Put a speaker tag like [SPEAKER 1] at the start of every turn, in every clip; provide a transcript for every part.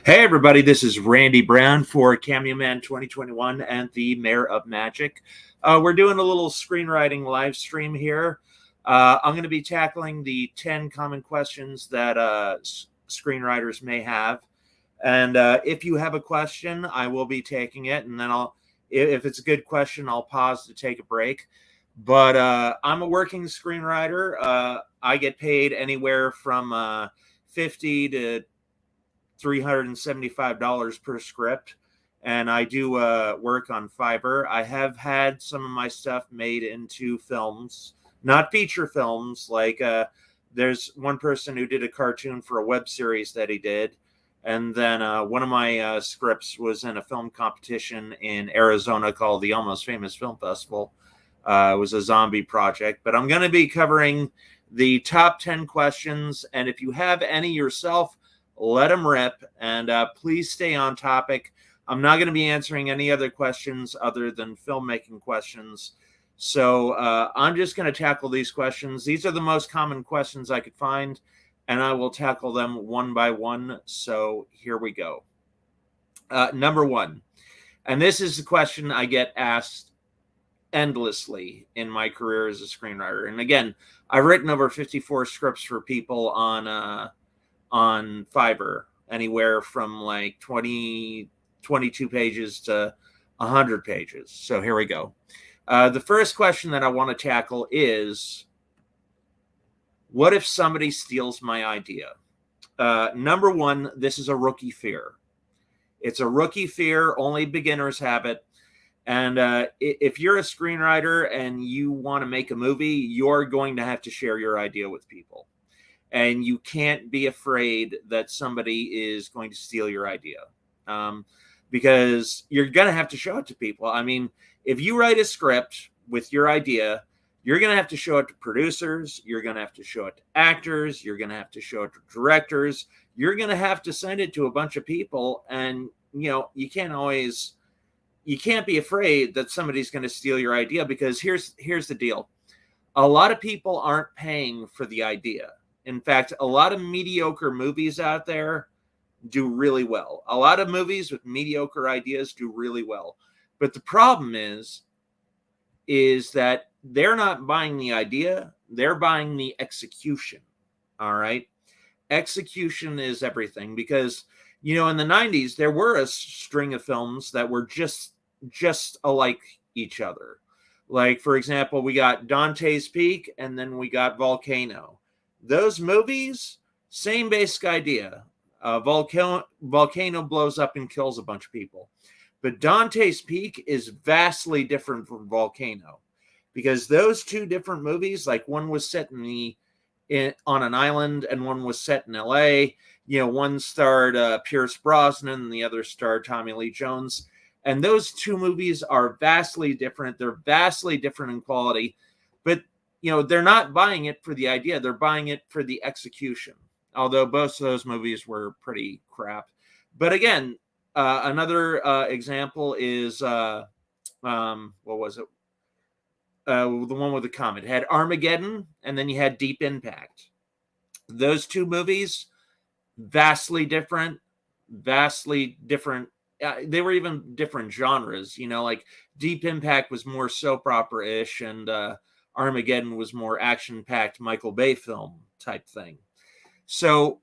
[SPEAKER 1] Hey everybody, this is Randy Brown for Cameo Man 2021 and the Mayor of Magic. We're doing a little screenwriting live stream here. I'm going to be tackling the 10 common questions that screenwriters may have. And if you have a question, I will be taking it. And then if it's a good question, I'll pause to take a break. But I'm a working screenwriter. I get paid anywhere from 50 to $375 per script, and I do work on Fiverr. I have had some of my stuff made into films, not feature films. Like there's one person who did a cartoon for a web series that he did, and then one of my scripts was in a film competition in Arizona called the Almost Famous Film Festival. It was a zombie project, but I'm going to be covering the top 10 questions, and if you have any yourself, let them rip, and please stay on topic. I'm not going to be answering any other questions other than filmmaking questions. So I'm just going to tackle these questions. These are the most common questions I could find, and I will tackle them one by one. So here we go. Number one, and this is the question I get asked endlessly in my career as a screenwriter. And again, I've written over 54 scripts for people on Fiverr, anywhere from like 22 pages to 100 pages. So here we go. The first question that I want to tackle is, what if somebody steals my idea? Number one, this is a rookie fear. It's a rookie fear. Only beginners have it. And if you're a screenwriter and you want to make a movie, you're going to have to share your idea with people. And you can't be afraid that somebody is going to steal your idea, because you're going to have to show it to people. I mean, if you write a script with your idea, you're going to have to show it to producers. You're going to have to show it to actors. You're going to have to show it to directors. You're going to have to send it to a bunch of people. And, you can't be afraid that somebody's going to steal your idea, because here's the deal. A lot of people aren't paying for the idea. In fact, a lot of mediocre movies out there do really well. A lot of movies with mediocre ideas do really well. But the problem is that they're not buying the idea, they're buying the execution. All right? Execution is everything, because, in the 90s, there were a string of films that were just alike each other. Like, for example, we got Dante's Peak, and then we got Volcano. Those movies, same basic idea. Volcano blows up and kills a bunch of people. But Dante's Peak is vastly different from Volcano, because those two different movies, like one was set on an island and one was set in LA. One starred Pierce Brosnan and the other starred Tommy Lee Jones. And those two movies are vastly different. They're vastly different in quality. But they're not buying it for the idea. They're buying it for the execution. Although both of those movies were pretty crap. But again, another example is, what was it? The one with the comet. It had Armageddon, and then you had Deep Impact. Those two movies, vastly different. They were even different genres. Like Deep Impact was more soap opera-ish, and Armageddon was more action-packed Michael Bay film type thing. So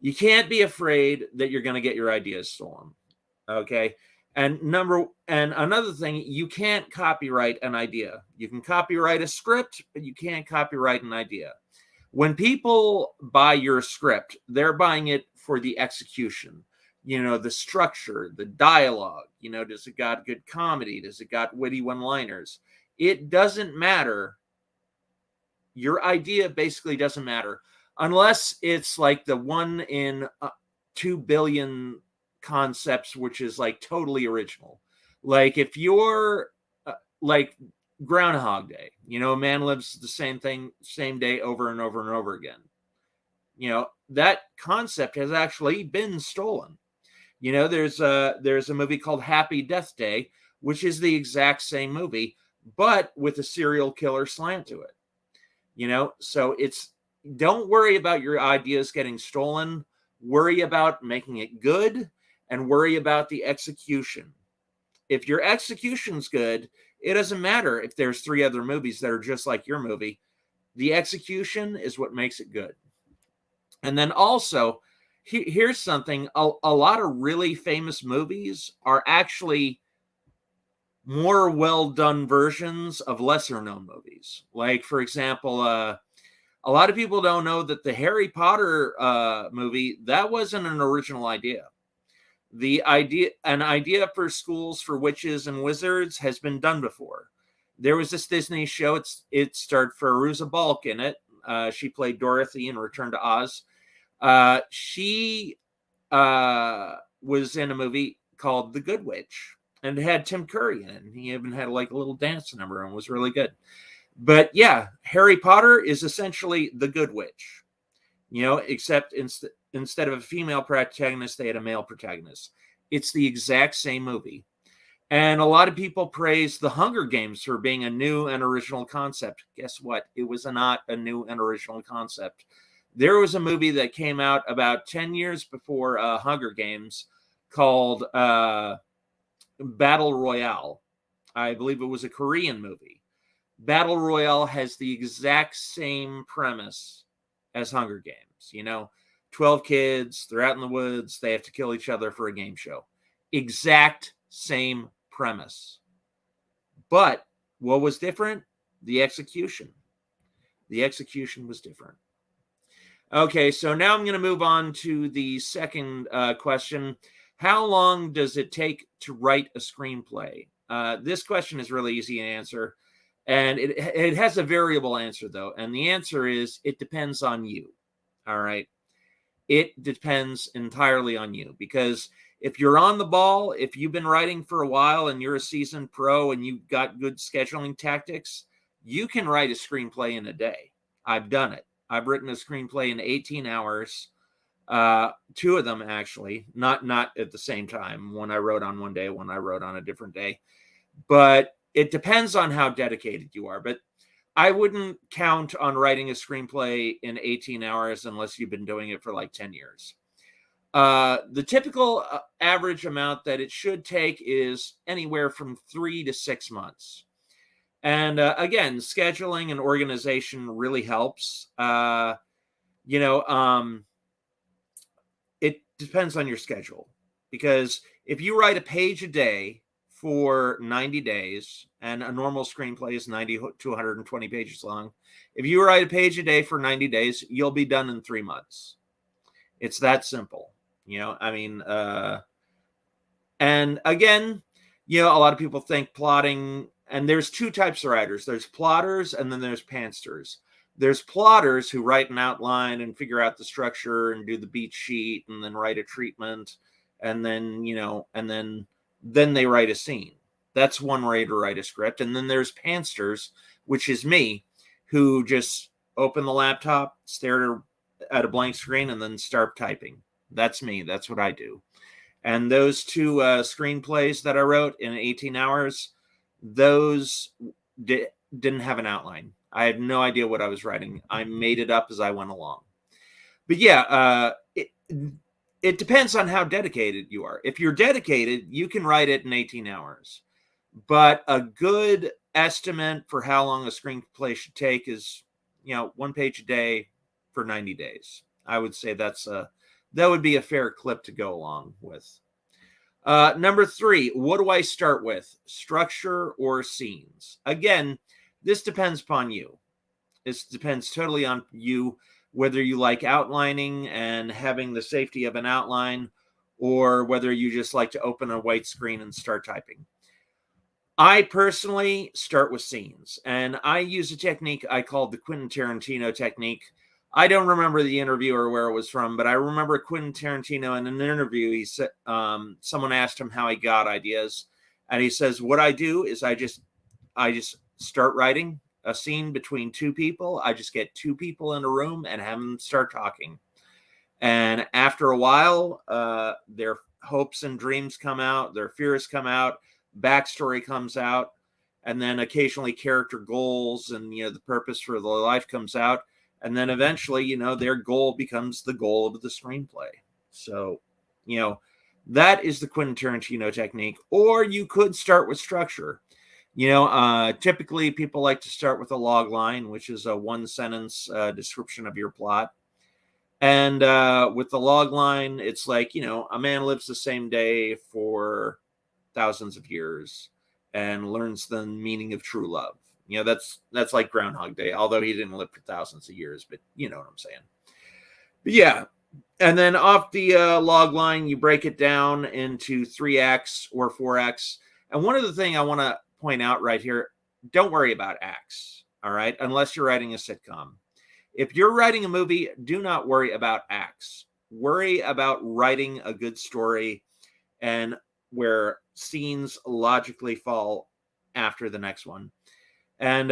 [SPEAKER 1] you can't be afraid that you're going to get your ideas stolen. Okay. And another thing, you can't copyright an idea. You can copyright a script, but you can't copyright an idea. When people buy your script, they're buying it for the execution. The structure, the dialogue, does it got good comedy? Does it got witty one-liners? It doesn't matter. Your idea basically doesn't matter, unless it's like the one in 2 billion concepts, which is like totally original. Like if you're like Groundhog Day, a man lives the same day over and over and over again. That concept has actually been stolen. There's a movie called Happy Death Day, which is the exact same movie, but with a serial killer slant to it. So don't worry about your ideas getting stolen. Worry about making it good and worry about the execution. If your execution's good, it doesn't matter if there's 3 other movies that are just like your movie. The execution is what makes it good. And then also, here's something. A lot of really famous movies are actually more well-done versions of lesser-known movies. Like, for example, a lot of people don't know that the Harry Potter movie, that wasn't an original idea. An idea for schools for witches and wizards has been done before. There was this Disney show. It starred Fairuza Balk in it. She played Dorothy in Return to Oz. She was in a movie called The Good Witch, and it had Tim Curry in it. And he even had like a little dance number and was really good. But yeah, Harry Potter is essentially The Good Witch, except instead of a female protagonist, they had a male protagonist. It's the exact same movie. And a lot of people praise The Hunger Games for being a new and original concept. Guess what? It was not a new and original concept. There was a movie that came out about 10 years before Hunger Games called Battle Royale. I believe it was a Korean movie. Battle Royale has the exact same premise as Hunger Games. 12 kids, they're out in the woods, they have to kill each other for a game show. Exact same premise. But what was different? The execution. The execution was different. Okay, so now I'm going to move on to the second question. How long does it take to write a screenplay? This question is really easy to answer. And it has a variable answer, though. And the answer is it depends on you. All right. It depends entirely on you. Because if you're on the ball, if you've been writing for a while and you're a seasoned pro and you've got good scheduling tactics, you can write a screenplay in a day. I've done it. I've written a screenplay in 18 hours. 2 of them, actually. Not at the same time. One I wrote on one day, one I wrote on a different day. But it depends on how dedicated you are, but I wouldn't count on writing a screenplay in 18 hours unless you've been doing it for like 10 years. The typical average amount that it should take is anywhere from 3 to 6 months. And again, scheduling and organization really helps. It depends on your schedule, because if you write a page a day for 90 days, and a normal screenplay is 90 to 120 pages long. If you write a page a day for 90 days, you'll be done in 3 months. It's that simple, and again, a lot of people think plotting, and there's 2 types of writers. There's plotters and then there's pantsers. There's plotters who write an outline and figure out the structure and do the beat sheet and then write a treatment. And then, then they write a scene. That's one way to write a script. And then there's pantsters, which is me, who just open the laptop, stare at a blank screen, and then start typing. That's me. That's what I do. And those 2 screenplays that I wrote in 18 hours, those didn't have an outline. I had no idea what I was writing. I made it up as I went along. But yeah, it depends on how dedicated you are. If you're dedicated, you can write it in 18 hours. But a good estimate for how long a screenplay should take is, 1 page a day for 90 days. I would say that would be a fair clip to go along with. Number 3, what do I start with? Structure or scenes? Again, this depends upon you. This depends totally on you, whether you like outlining and having the safety of an outline, or whether you just like to open a white screen and start typing. I personally start with scenes, and I use a technique I call the Quentin Tarantino technique. I don't remember the interview or where it was from, but I remember Quentin Tarantino in an interview. He said, someone asked him how he got ideas, and he says, "What I do is I just start writing a scene between 2 people. I just get 2 people in a room and have them start talking. And after a while, their hopes and dreams come out, their fears come out, backstory comes out, and then occasionally character goals and, the purpose for their life comes out. And then eventually, their goal becomes the goal of the screenplay. So, That is the Quentin Tarantino technique. Or you could start with structure. Typically people like to start with a log line, which is a one sentence description of your plot. And with the log line, it's like, a man lives the same day for thousands of years and learns the meaning of true love. That's like Groundhog Day, although he didn't live for thousands of years, but you know what I'm saying. But yeah. And then off the log line, you break it down into 3 acts or 4 acts. And one of the things I want to point out right here, don't worry about acts, all right, unless you're writing a sitcom. If you're writing a movie, do not worry about acts. Worry about writing a good story and where scenes logically fall after the next one. And,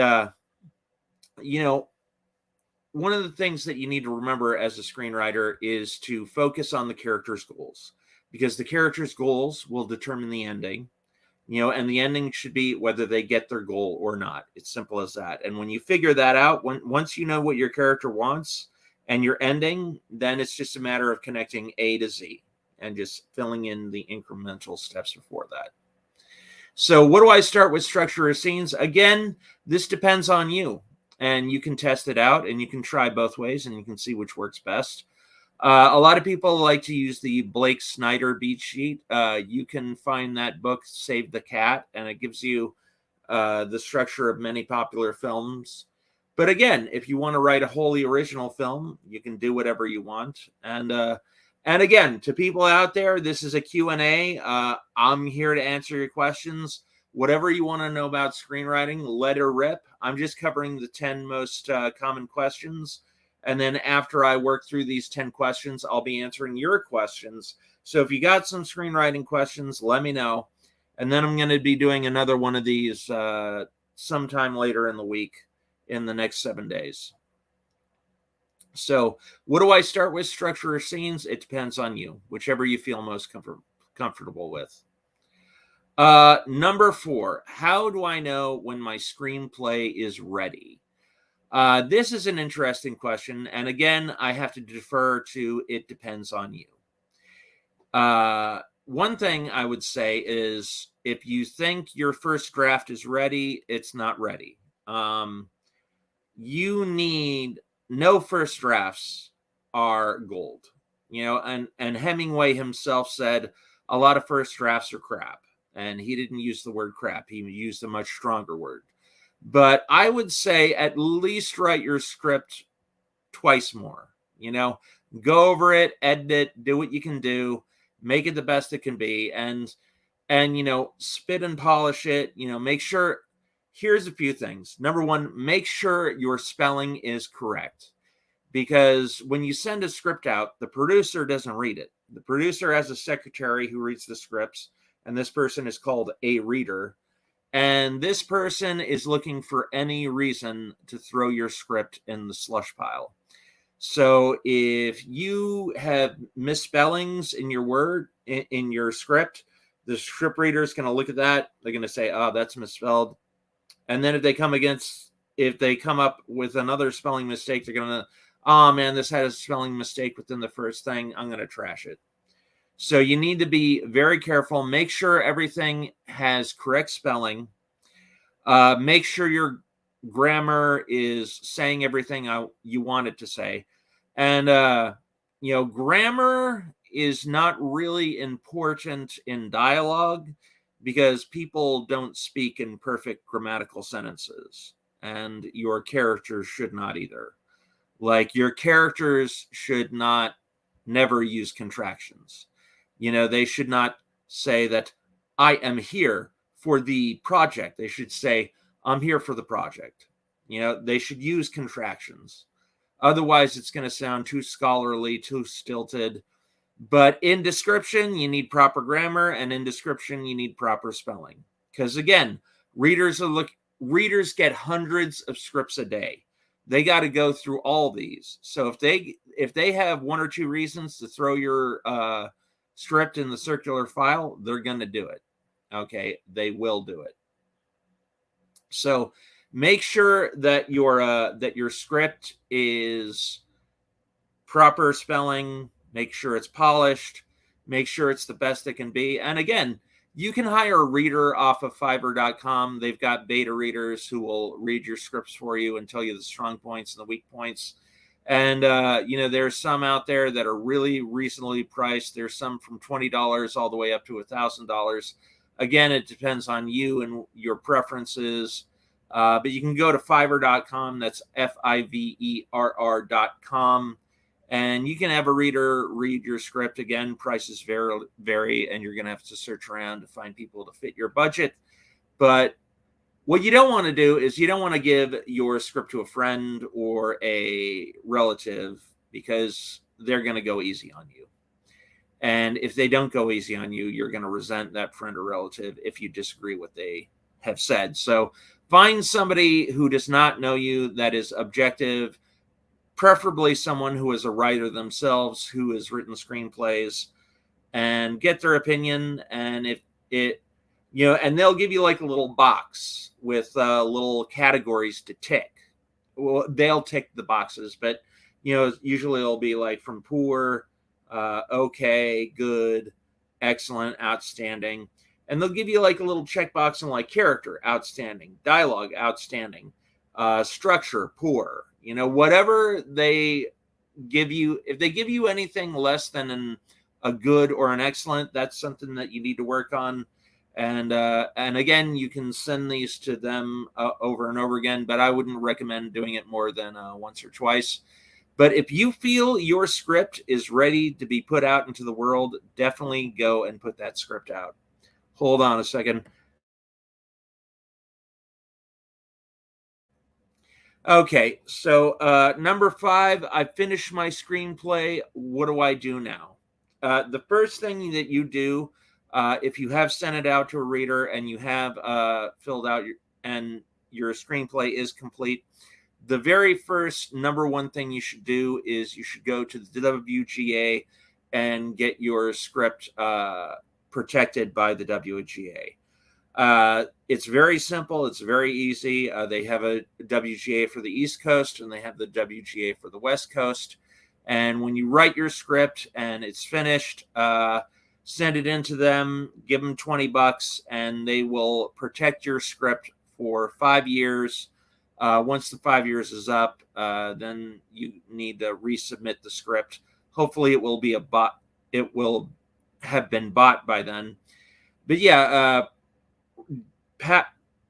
[SPEAKER 1] one of the things that you need to remember as a screenwriter is to focus on the character's goals, because the character's goals will determine the ending. And the ending should be whether they get their goal or not. It's simple as that. And when you figure that out, once you know what your character wants and your ending, then it's just a matter of connecting A to Z and just filling in the incremental steps before that. So what do I start with, structure or scenes? Again, this depends on you, and you can test it out and you can try both ways and you can see which works best. A lot of people like to use the Blake Snyder beat sheet. You can find that book, Save the Cat, and it gives you the structure of many popular films. But again, if you want to write a wholly original film, you can do whatever you want. And again, to people out there, this is a Q&A. I'm here to answer your questions. Whatever you want to know about screenwriting, let her rip. I'm just covering the 10 most common questions. And then after I work through these 10 questions, I'll be answering your questions. So if you got some screenwriting questions, let me know. And then I'm going to be doing another one of these sometime later in the week in the next 7 days. So what do I start with, structure or scenes? It depends on you, whichever you feel most comfortable with. Number 4, how do I know when my screenplay is ready? This is an interesting question. And again, I have to defer to it depends on you. One thing I would say is if you think your first draft is ready, it's not ready. You need no first drafts are gold, and Hemingway himself said a lot of first drafts are crap. And he didn't use the word crap. He used a much stronger word. But I would say at least write your script twice more. Go over it, edit it, do what you can do, make it the best it can be, and spit and polish it. Make sure. Here's a few things. Number 1, make sure your spelling is correct, because when you send a script out, the producer doesn't read it. The producer has a secretary who reads the scripts, and this person is called a reader. And this person is looking for any reason to throw your script in the slush pile. So if you have misspellings in your in your script, the script reader is going to look at that. They're going to say, oh, that's misspelled. And then if they come up with another spelling mistake, they're going to, oh man, this had a spelling mistake within the first thing. I'm going to trash it. So you need to be very careful. Make sure everything has correct spelling. Make sure your grammar is saying everything you want it to say. And, grammar is not really important in dialogue because people don't speak in perfect grammatical sentences. And your characters should not either. Like, your characters should never use contractions. They should not say that I am here for the project. They should say, I'm here for the project. They should use contractions. Otherwise, it's going to sound too scholarly, too stilted. But in description, you need proper grammar, and in description, you need proper spelling. Because again, readers get hundreds of scripts a day. They got to go through all these. So if they have 1 or 2 reasons to throw your script in the circular file, they're going to do it. Okay, they will do it. So make sure that your script is proper spelling. Make sure it's polished. Make sure it's the best it can be. And again, you can hire a reader off of Fiverr.com. They've got beta readers who will read your scripts for you and tell you the strong points and the weak points. And, there's some out there that are really reasonably priced. There's some from $20 all the way up to $1,000. Again, it depends on you and your preferences. But you can go to Fiverr.com. That's Fiverr.com. And you can have a reader read your script. Again, prices vary, and you're going to have to search around to find people to fit your budget. But what you don't want to do is you don't want to give your script to a friend or a relative, because they're going to go easy on you. And if they don't go easy on you, you're going to resent that friend or relative if you disagree with what they have said. So find somebody who does not know you, that is objective, preferably someone who is a writer themselves, who has written screenplays, and get their opinion. And if it, and they'll give you like a little box with little categories to tick. Well, they'll tick the boxes, but usually it'll be like from poor, okay, good, excellent, outstanding. And they'll give you like a little checkbox on like character, outstanding, dialogue, outstanding, structure, poor. Whatever they give you, if they give you anything less than a good or an excellent, that's something that you need to work on. And again, you can send these to them over and over again, but I wouldn't recommend doing it more than once or twice. But if you feel your script is ready to be put out into the world, definitely go and put that script out. Hold on a second. Okay, so number 5, I finished my screenplay. What do I do now? The first thing that you do, if you have sent it out to a reader and you have filled out your screenplay is complete, the very first number one thing you should do is you should go to the WGA and get your script protected by the WGA. It's very simple. It's very easy. They have a WGA for the East Coast and they have the WGA for the West Coast. And when you write your script and it's finished, send it in to them, give them $20, and they will protect your script for 5 years. Once the 5 years is up, then you need to resubmit the script. Hopefully it will be it will have been bought by then. But yeah,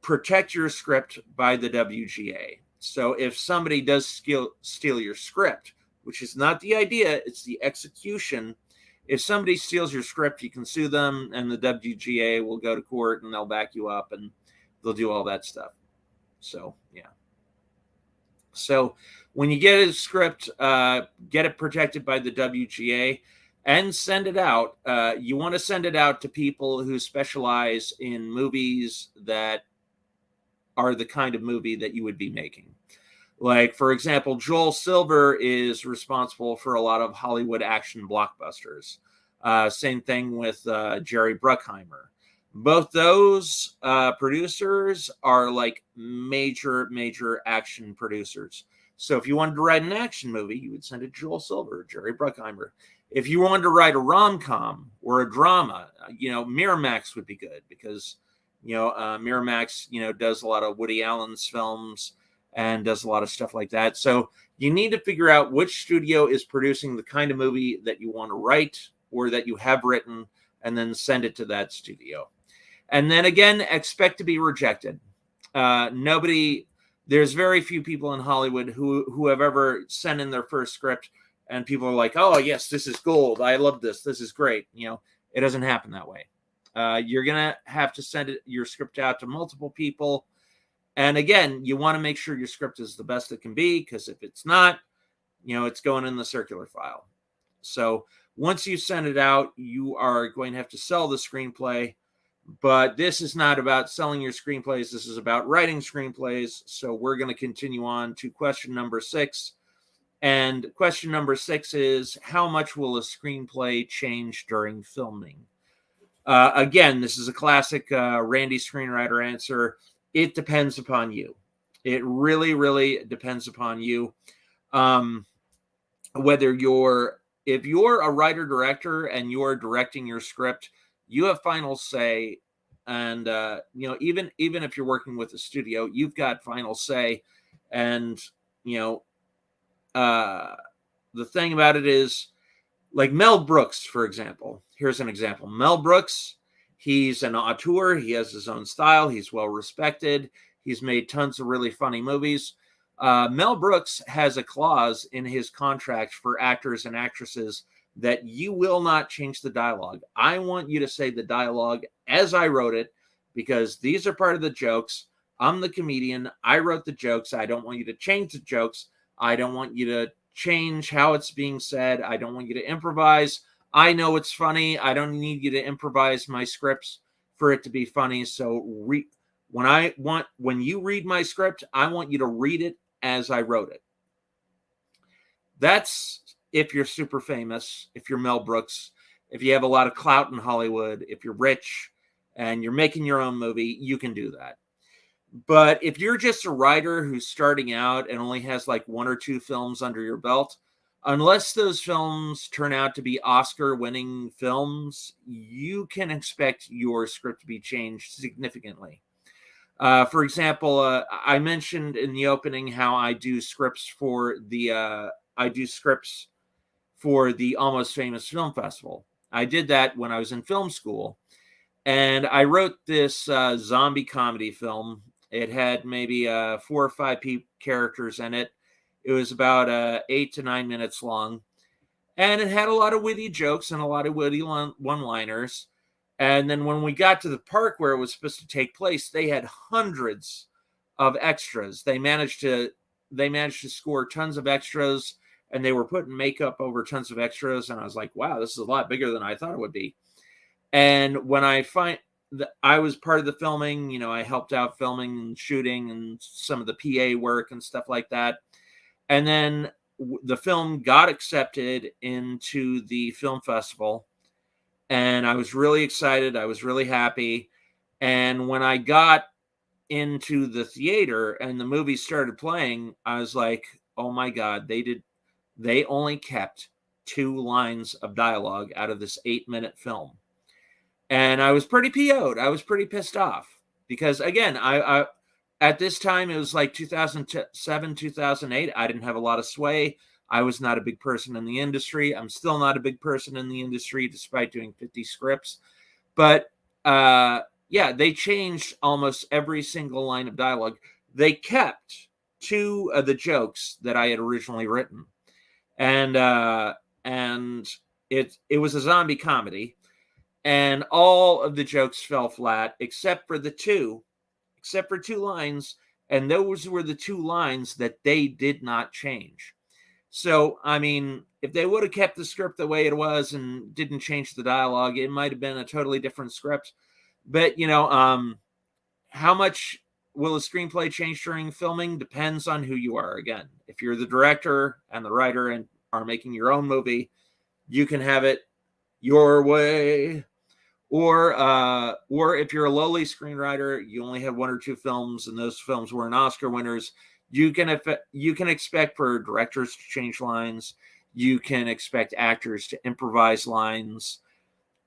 [SPEAKER 1] protect your script by the WGA. So if somebody does steal your script, which is not the idea, it's the execution. If somebody steals your script, you can sue them, and the WGA will go to court and they'll back you up and they'll do all that stuff. So, yeah. So when you get a script, get it protected by the WGA and send it out. You want to send it out to people who specialize in movies that are the kind of movie that you would be making. Like, for example, Joel Silver is responsible for a lot of Hollywood action blockbusters. Same thing with Jerry Bruckheimer. Both those producers are like major action producers. So if you wanted to write an action movie, you would send it to Joel Silver, Jerry Bruckheimer. If you wanted to write a rom-com or a drama, Miramax would be good, because Miramax does a lot of Woody Allen's films and does a lot of stuff like that. So you need to figure out which studio is producing the kind of movie that you want to write or that you have written, and then send it to that studio. And then again, expect to be rejected. There's very few people in Hollywood who have ever sent in their first script and people are like, oh yes, this is gold. I love this. This is great. It doesn't happen that way. You're going to have to send your script out to multiple people. And again, you want to make sure your script is the best it can be, because if it's not, it's going in the circular file. So once you send it out, you are going to have to sell the screenplay. But this is not about selling your screenplays. This is about writing screenplays. So we're going to continue on to question number 6. And question number 6 is, how much will a screenplay change during filming? Again, this is a classic Randy screenwriter answer. It depends upon you. It really depends upon you. Whether you're if you're a writer director and you're directing your script, you have final say. And even if you're working with a studio, you've got final say. And you know, the thing about it is, like Mel Brooks, for example. Here's an example. Mel Brooks, he's an auteur. He has his own style. He's well respected. He's made tons of really funny movies. Mel Brooks has a clause in his contract for actors and actresses that you will not change the dialogue. I want you to say the dialogue as I wrote it, because these are part of the jokes. I'm the comedian. I wrote the jokes. I don't want you to change the jokes. I don't want you to change how it's being said. I don't want you to improvise. I know it's funny. I don't need you to improvise my scripts for it to be funny. So when you read my script, I want you to read it as I wrote it. That's if you're super famous, if you're Mel Brooks, if you have a lot of clout in Hollywood, if you're rich and you're making your own movie, you can do that. But if you're just a writer who's starting out and only has like 1 or 2 films under your belt, unless those films turn out to be Oscar-winning films, you can expect your script to be changed significantly. For example, I mentioned in the opening how I do scripts for the Almost Famous Film Festival. I did that when I was in film school, and I wrote this zombie comedy film. It had maybe 4 or 5 characters in it. It was about 8 to 9 minutes long, and it had a lot of witty jokes and a lot of witty one-liners. And then when we got to the park where it was supposed to take place, they had hundreds of extras. They managed to score tons of extras, and they were putting makeup over tons of extras. And I was like, wow, this is a lot bigger than I thought it would be. And when I was part of the filming, I helped out filming and shooting and some of the PA work and stuff like that. And then the film got accepted into the film festival. And I was really excited. I was really happy. And when I got into the theater and the movie started playing, I was like, oh my God, they only kept 2 lines of dialogue out of this 8-minute film. And I was pretty PO'd. I was pretty pissed off because, again, I at this time, it was like 2007, 2008. I didn't have a lot of sway. I was not a big person in the industry. I'm still not a big person in the industry, despite doing 50 scripts. But they changed almost every single line of dialogue. They kept 2 of the jokes that I had originally written, and it was a zombie comedy, and all of the jokes fell flat except for 2 lines, and those were the 2 lines that they did not change. So, I mean, if they would have kept the script the way it was and didn't change the dialogue, it might have been a totally different script. But, how much will a screenplay change during filming depends on who you are. Again, if you're the director and the writer and are making your own movie, you can have it your way. Or if you're a lowly screenwriter, you only have 1 or 2 films, and those films weren't Oscar winners, you can expect for directors to change lines. You can expect actors to improvise lines.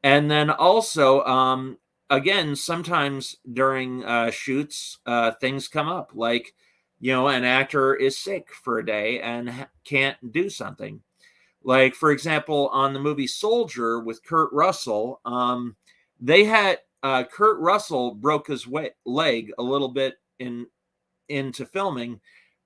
[SPEAKER 1] And then also, again, sometimes during shoots, things come up. Like, an actor is sick for a day and can't do something. Like, for example, on the movie Soldier with Kurt Russell, they had Kurt Russell broke his leg a little bit into filming,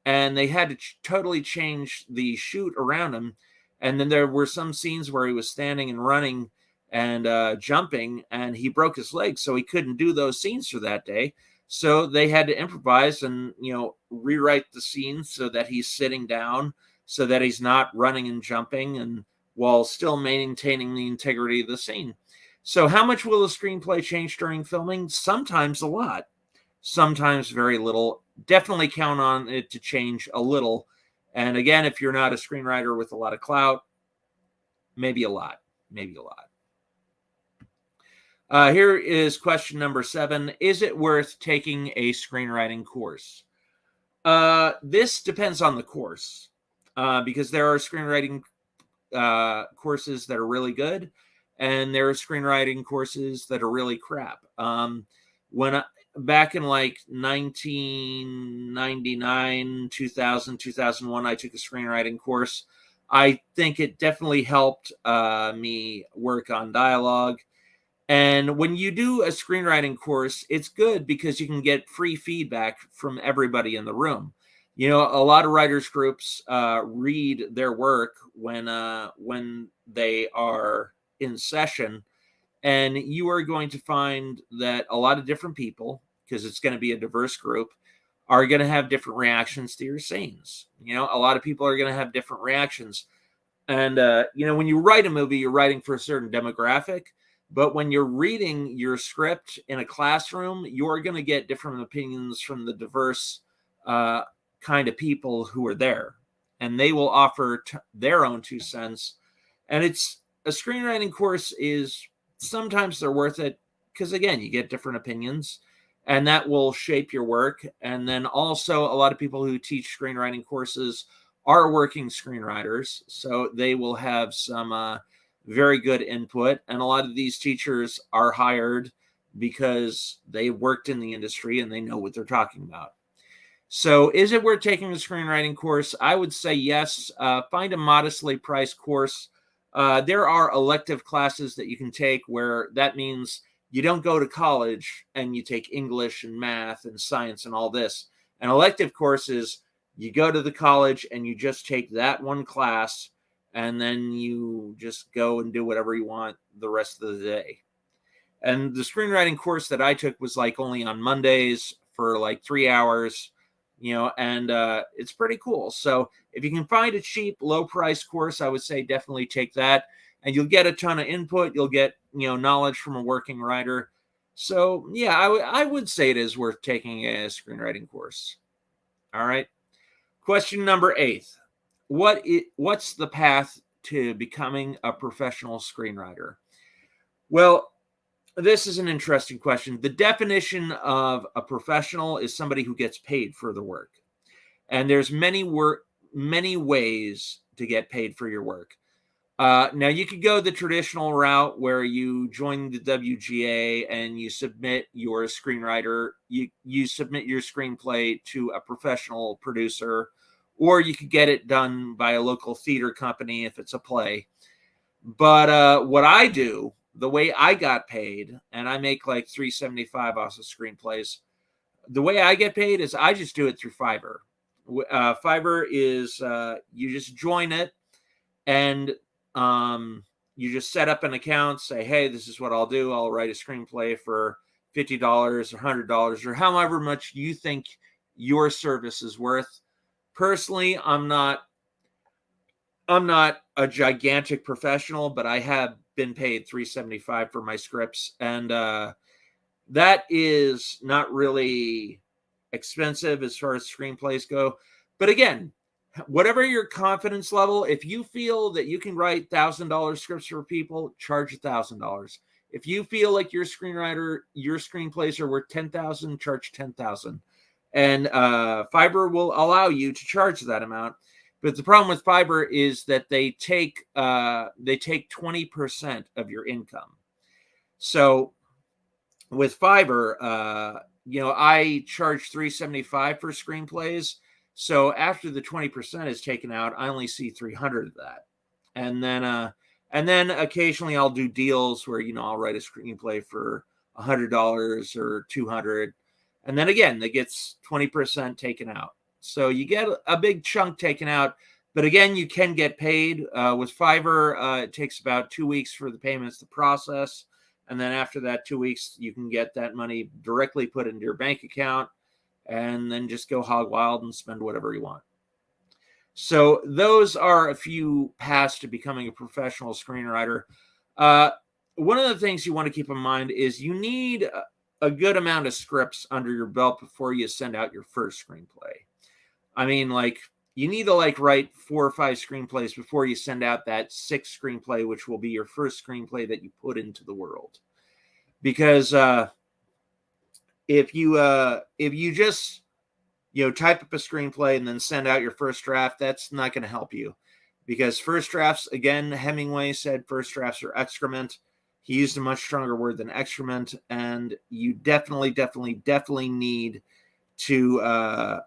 [SPEAKER 1] and they had to totally change the shoot around him. And then there were some scenes where he was standing and running and jumping, and he broke his leg, so he couldn't do those scenes for that day. So they had to improvise and rewrite the scenes so that he's sitting down, so that he's not running and jumping, and while still maintaining the integrity of the scene. So how much will a screenplay change during filming? Sometimes a lot, sometimes very little. Definitely count on it to change a little. And again, if you're not a screenwriter with a lot of clout, maybe a lot. Here is question number 7. Is it worth taking a screenwriting course? This depends on the course, because there are screenwriting courses that are really good, and there are screenwriting courses that are really crap. Back in like 1999, 2000, 2001, I took a screenwriting course. I think it definitely helped me work on dialogue. And when you do a screenwriting course, it's good because you can get free feedback from everybody in the room. You know, a lot of writers groups read their work when they are in session, and you are going to find that a lot of different people, because it's going to be a diverse group, are going to have different reactions to your scenes. You know, a lot of people are going to have different reactions. And, you know, when you write a movie, you're writing for a certain demographic. But when you're reading your script in a classroom, you're going to get different opinions from the diverse kind of people who are there. And they will offer their own 2 cents. And it's a screenwriting course is sometimes they're worth it because, again, you get different opinions and that will shape your work. And then also a lot of people who teach screenwriting courses are working screenwriters. So they will have some very good input. And a lot of these teachers are hired because they worked in the industry and they know what they're talking about. So is it worth taking a screenwriting course? I would say yes. Find a modestly priced course. There are elective classes that you can take where that means you don't go to college and you take English and math and science and all this. An elective course is you go to the college and you just take that one class and then you just go and do whatever you want the rest of the day. And the screenwriting course that I took was like only on Mondays for like 3 hours, you know, and it's pretty cool. So if you can find a cheap, low price course, I would say definitely take that. And you'll get a ton of input. You'll get, you know, knowledge from a working writer. So yeah, I would say it is worth taking a screenwriting course. All right. Question number 8. What's the path to becoming a professional screenwriter? Well, this is an interesting question. The definition of a professional is somebody who gets paid for the work. And there's many ways to get paid for your work. Now, you could go the traditional route where you join the WGA and you submit your screenwriter, you submit your screenplay to a professional producer, or you could get it done by a local theater company if it's a play. But what I do, the way I got paid, and I make like $3.75 off of screenplays, the way I get paid is I just do it through Fiverr. Fiverr is you just join it and you just set up an account, say, hey, this is what I'll do. I'll write a screenplay for $50 or $100 or however much you think your service is worth. Personally, I'm not a gigantic professional, but I have been paid $3.75 for my scripts. And that is not really expensive as far as screenplays go. But again, whatever your confidence level, if you feel that you can write $1,000 scripts for people, charge $1,000. If you feel like your screenplays are worth $10,000, charge $10,000. And Fiverr will allow you to charge that amount. But the problem with Fiverr is that they take 20% of your income. So with Fiverr, you know, I charge $3.75 for screenplays. So after the 20% is taken out, I only see 300 of that. And then occasionally I'll do deals where, you know, I'll write a screenplay for $100 or $200. And then again, that gets 20% taken out. So you get a big chunk taken out. But again, you can get paid. With Fiverr, it takes about 2 weeks for the payments to process. And then after that 2 weeks, you can get that money directly put into your bank account and then just go hog wild and spend whatever you want. So those are a few paths to becoming a professional screenwriter. One of the things you want to keep in mind is you need a good amount of scripts under your belt before you send out your first screenplay. I mean, like, you need to write 4 or 5 screenplays before you send out that 6th screenplay, which will be your first screenplay that you put into the world. Because if you just, you know, type up a screenplay and then send out your first draft, that's not going to help you. because first drafts, again, Hemingway said first drafts are excrement. He used a much stronger word than excrement, and you definitely need to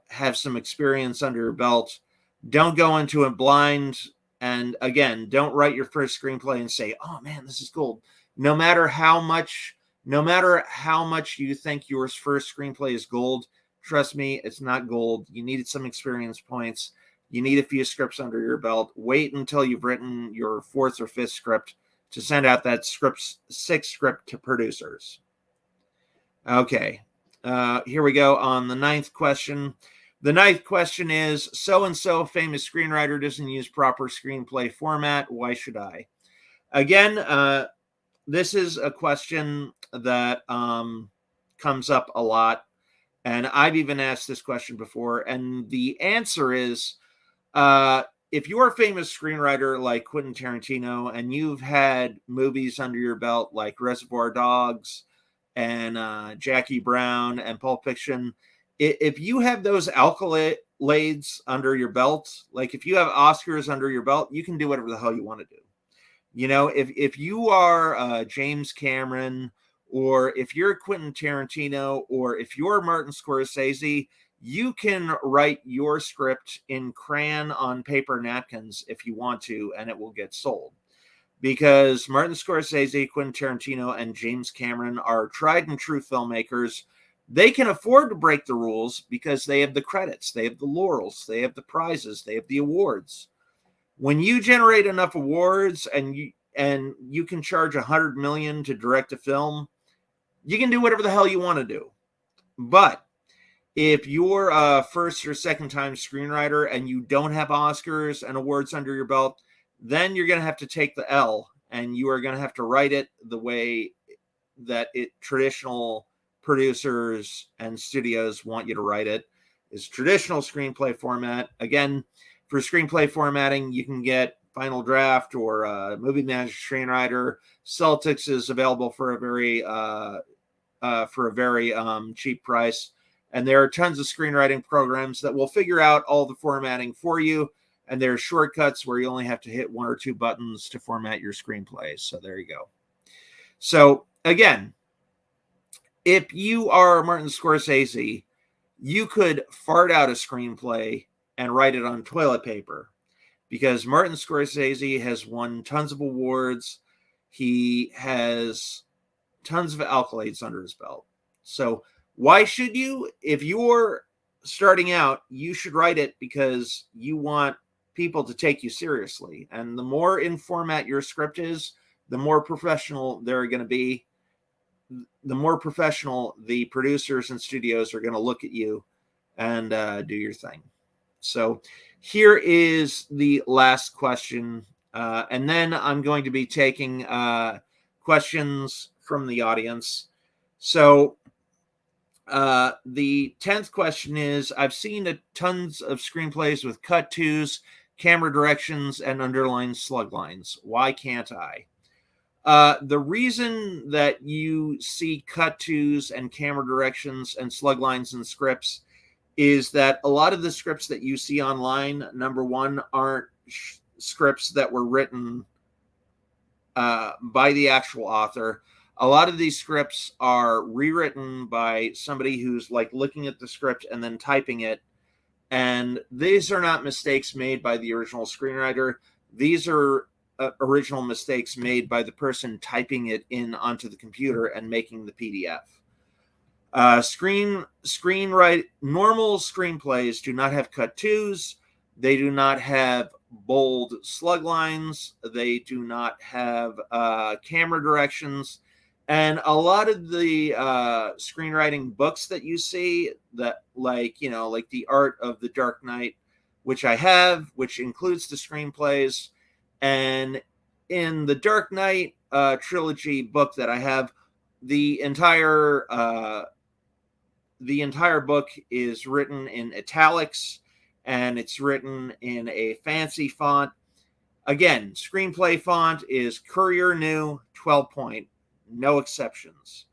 [SPEAKER 1] have some experience under your belt. Don't go into it blind. And again, don't write your first screenplay and say, "Oh man, this is gold." No matter how much you think your first screenplay is gold, trust me, it's not gold. You needed some experience points. You need a few scripts under your belt. Wait until you've written your fourth or fifth script to send out that sixth script to producers. Okay, here we go on the ninth question. The ninth question is, so-and-so famous screenwriter doesn't use proper screenplay format. Why should I? Again, this is a question that comes up a lot. And I've even asked this question before. And the answer is, if you're a famous screenwriter like Quentin Tarantino and you've had movies under your belt like Reservoir Dogs and Jackie Brown and Pulp Fiction, if you have those accolades under your belt, like if you have Oscars under your belt, you can do whatever the hell you want to do. You know, if you are James Cameron, or if you're Quentin Tarantino, or if you're Martin Scorsese, you can write your script in crayon on paper napkins if you want to, and it will get sold. Because Martin Scorsese, Quentin Tarantino, and James Cameron are tried and true filmmakers. They can afford to break the rules because they have the credits, they have the laurels, they have the prizes, they have the awards. When you generate enough awards and you can charge $100 million to direct a film, you can do whatever the hell you want to do. But if you're a first or second time screenwriter and you don't have Oscars and awards under your belt, then you're going to have to take the L, and you are going to have to write it the way that traditional producers and studios want you to write it, is traditional screenplay format. Again, for screenplay formatting, you can get Final Draft or Movie Magic Screenwriter. Celtics is available for a very cheap price. And there are tons of screenwriting programs that will figure out all the formatting for you. And there are shortcuts where you only have to hit one or two buttons to format your screenplay. So there you go. So again, if you are Martin Scorsese, you could fart out a screenplay and write it on toilet paper, because Martin Scorsese has won tons of awards. He has tons of accolades under his belt. So why should you? If you're starting out, you should write it because you want people to take you seriously. And the more in format your script is, the more professional they're going to be. The more professional the producers and studios are going to look at you and do your thing. So here is the last question. And then I'm going to be taking questions from the audience. So the 10th question is, I've seen tons of screenplays with cut twos, camera directions, and underlined slug lines. Why can't I? The reason that you see cut twos and camera directions and slug lines in scripts is that a lot of the scripts that you see online, number one, aren't scripts that were written by the actual author. A lot of these scripts are rewritten by somebody who's like looking at the script and then typing it. And these are not mistakes made by the original screenwriter. These are original mistakes made by the person typing it in onto the computer and making the PDF. Normal screenplays do not have cut twos. They do not have bold slug lines. They do not have camera directions. And a lot of the screenwriting books that you see, that like The Art of the Dark Knight, which I have, which includes the screenplays. And in the Dark Knight trilogy book that I have, the entire book is written in italics, and it's written in a fancy font. Again, screenplay font is Courier New 12-point, no exceptions.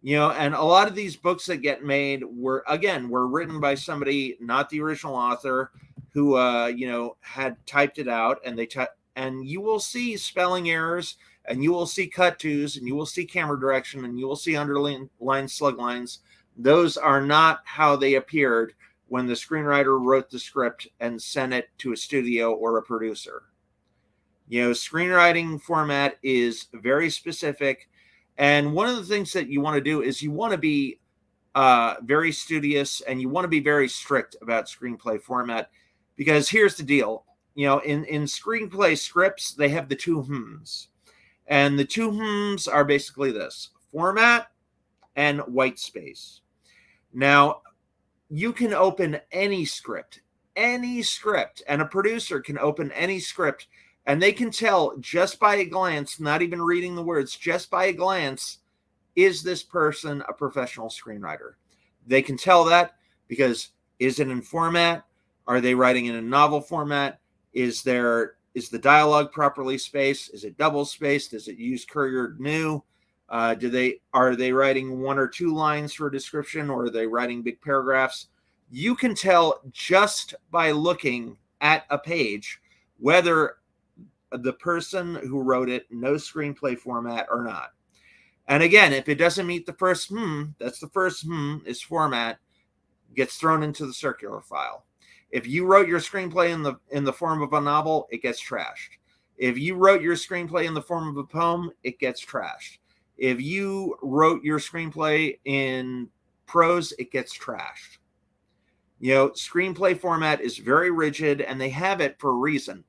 [SPEAKER 1] And a lot of these books that get made were written by somebody, not the original author, who had typed it out, and and you will see spelling errors, and you will see cut tos, and you will see camera direction, and you will see underlined slug lines. Those are not how they appeared when the screenwriter wrote the script and sent it to a studio or a producer. Screenwriting format is very specific. And one of the things that you want to do is you want to be very studious, and you want to be very strict about screenplay format, because here's the deal. In screenplay scripts, they have the two hmms. And the two hmms are basically this: format and white space. Now, you can open any script, and a producer can open any script, and they can tell just by a glance, not even reading the words, just by a glance, is this person a professional screenwriter? They can tell that because, is it in format? Are they writing in a novel format? Is the dialogue properly spaced? Is it double spaced? Does it use couriered new? Are they writing one or two lines for a description, or are they writing big paragraphs? You can tell just by looking at a page whether the person who wrote it knows screenplay format or not. And again, if it doesn't meet the first that's the first is format, gets thrown into the circular file. If you wrote your screenplay in the form of a novel, it gets trashed. If you wrote your screenplay in the form of a poem, it gets trashed. If you wrote your screenplay in prose, it gets trashed. Screenplay format is very rigid, and they have it for a reason.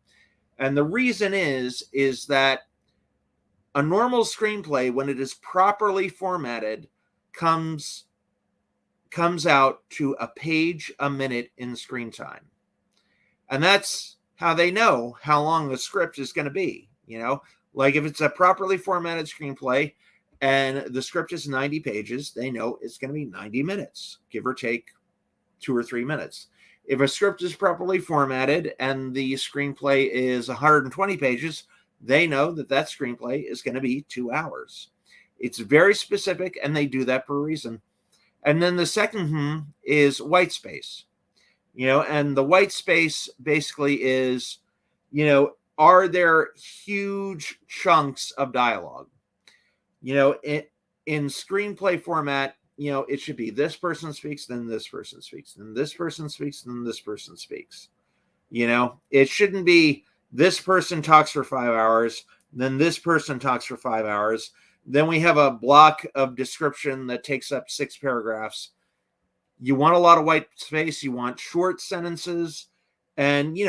[SPEAKER 1] And the reason is that a normal screenplay, when it is properly formatted, comes out to a page a minute in screen time. And that's how they know how long the script is going to be. Like if it's a properly formatted screenplay and the script is 90 pages, they know it's going to be 90 minutes, give or take 2 or 3 minutes. If a script is properly formatted and the screenplay is 120 pages, they know that screenplay is going to be 2 hours. It's very specific, and they do that for a reason. And then the second is white space. And the white space basically is, are there huge chunks of dialogue? In screenplay format, it should be this person speaks, then this person speaks, then this person speaks, then this person speaks. It shouldn't be this person talks for 5 hours, then this person talks for 5 hours. Then we have a block of description that takes up 6 paragraphs. You want a lot of white space. You want short sentences. And,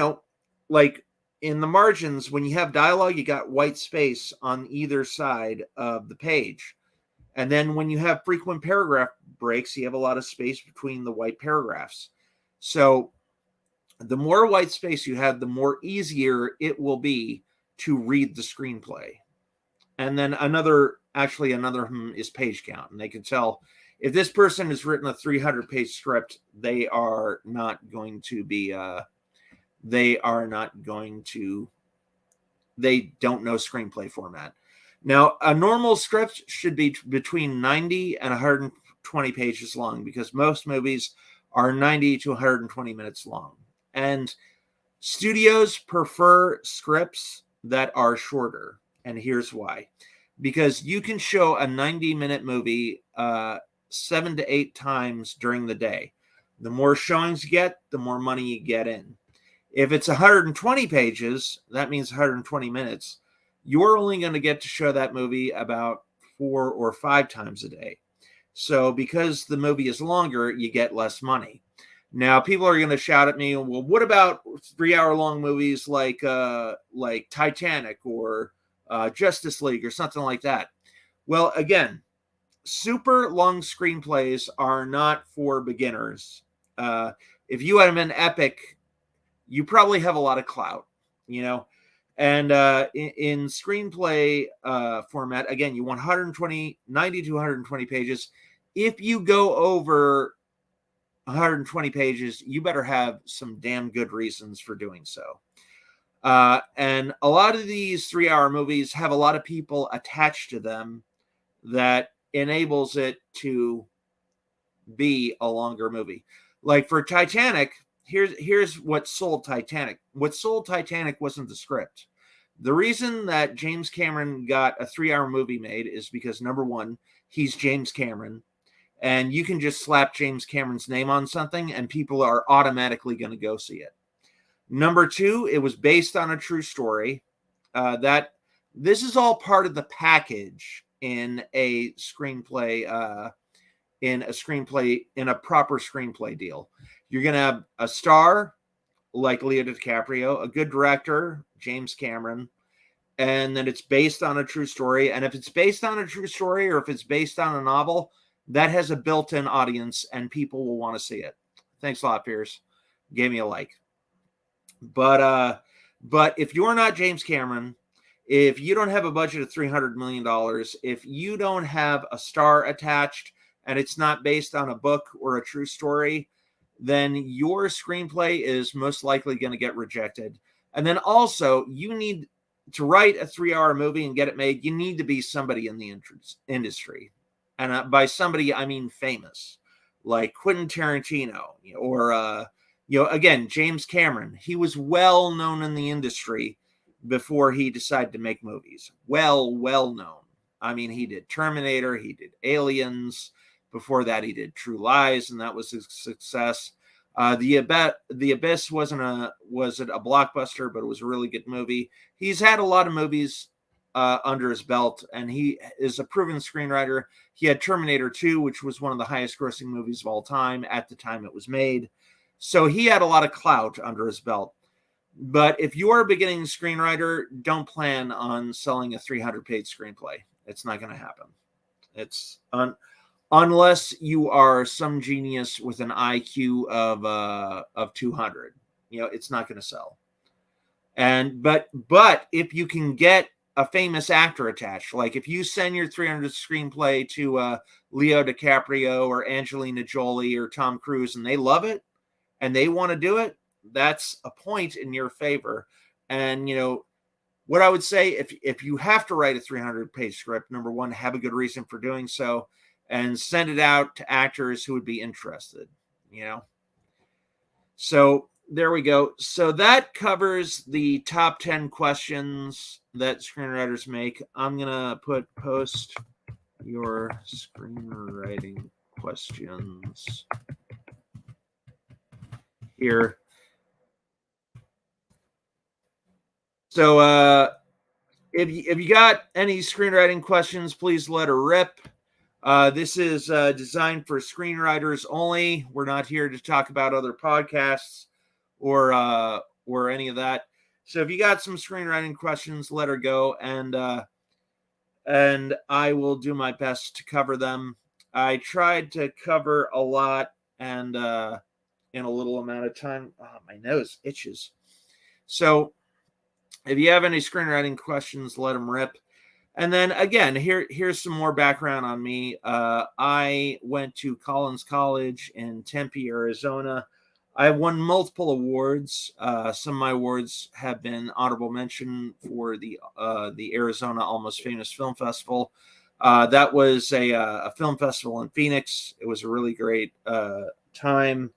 [SPEAKER 1] like in the margins, when you have dialogue, you got white space on either side of the page. And then when you have frequent paragraph breaks, you have a lot of space between the white paragraphs. So the more white space you have, the more easier it will be to read the screenplay. And then another is page count. And they can tell if this person has written a 300-page script, they don't know screenplay format. Now, a normal script should be between 90 and 120 pages long, because most movies are 90 to 120 minutes long. And studios prefer scripts that are shorter. And here's why. Because you can show a 90-minute movie 7 to 8 times during the day. The more showings you get, the more money you get in. If it's 120 pages, that means 120 minutes. You're only going to get to show that movie about 4 or 5 times a day. So because the movie is longer, you get less money. Now, people are going to shout at me, well, what about 3-hour-long movies like Titanic or Justice League or something like that? Well, again, super long screenplays are not for beginners. If you have an epic, you probably have a lot of clout, And in screenplay format, again, you want 90 to 120 pages. If you go over 120 pages, you better have some damn good reasons for doing so. And a lot of these 3-hour movies have a lot of people attached to them that enables it to be a longer movie. Like for Titanic, here's what sold Titanic. What sold Titanic wasn't the script. The reason that James Cameron got a 3-hour movie made is because, number one, he's James Cameron, and you can just slap James Cameron's name on something and people are automatically going to go see it. Number two, it was based on a true story. That this is all part of the package in a screenplay, in a proper screenplay deal. You're going to have a star like Leo DiCaprio, a good director, James Cameron, and then it's based on a true story. And if it's based on a true story or if it's based on a novel, that has a built-in audience and people will want to see it. Thanks a lot, Pierce. Gave me a like. But if you're not James Cameron, if you don't have a budget of $300 million, if you don't have a star attached and it's not based on a book or a true story, then your screenplay is most likely going to get rejected. And then also, you need to write a 3-hour movie and get it made. You need to be somebody in the industry. And by somebody, I mean famous, like Quentin Tarantino or, again, James Cameron. He was well known in the industry before he decided to make movies. Well known. I mean, he did Terminator, he did Aliens. Before that, he did True Lies, and that was his success. The Abyss wasn't a blockbuster, but it was a really good movie. He's had a lot of movies under his belt, and he is a proven screenwriter. He had Terminator 2, which was one of the highest grossing movies of all time at the time it was made. So he had a lot of clout under his belt. But if you're a beginning screenwriter, don't plan on selling a 300-page screenplay. It's not going to happen. It's unless you are some genius with an IQ of 200. It's not going to sell. But if you can get a famous actor attached, like if you send your 300 screenplay to Leo DiCaprio or Angelina Jolie or Tom Cruise and they love it and they want to do it, that's a point in your favor. And what I would say, if you have to write a 300-page script, number one, have a good reason for doing so, and send it out to actors who would be interested. So there we go. So that covers the top 10 questions that screenwriters make. I'm gonna post your screenwriting questions here. So if you got any screenwriting questions, please let her rip. This is designed for screenwriters only. We're not here to talk about other podcasts or any of that. So if you got some screenwriting questions, let her go, and I will do my best to cover them. I tried to cover a lot and in a little amount of time. Oh, my nose itches. So if you have any screenwriting questions, let them rip. And then again, here's some more background on me. I went to Collins College in Tempe, Arizona. I won multiple awards. Some of my awards have been honorable mention for the Arizona Almost Famous Film Festival. That was a film festival in Phoenix. It was a really great time.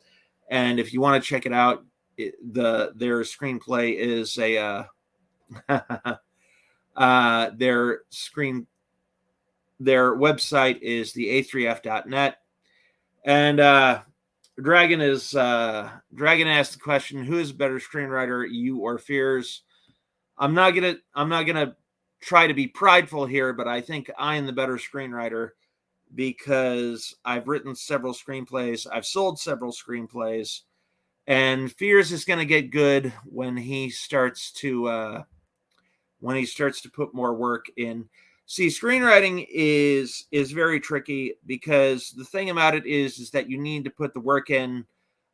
[SPEAKER 1] And if you want to check it out, their screenplay is their website is the a3f.net. And Dragon asked the question, who is a better screenwriter, you or Fears? I'm not gonna try to be prideful here, but I think I am the better screenwriter because I've written several screenplays, I've sold several screenplays, and Fears is going to get good when he starts to put more work in. See, screenwriting is very tricky because the thing about it is that you need to put the work in.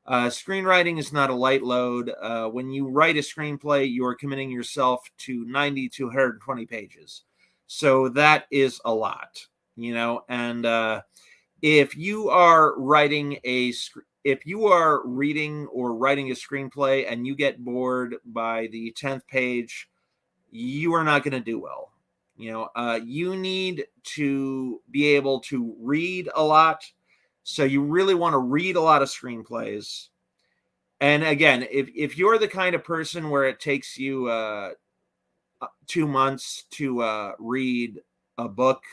[SPEAKER 1] Screenwriting is not a light load. When you write a screenplay, you are committing yourself to 90 to 120 pages. So that is a lot, and if you are reading or writing a screenplay and you get bored by the 10th page, you are not going to do well. You need to be able to read a lot. So you really want to read a lot of screenplays. And again, if you're the kind of person where it takes you 2 months to read a book,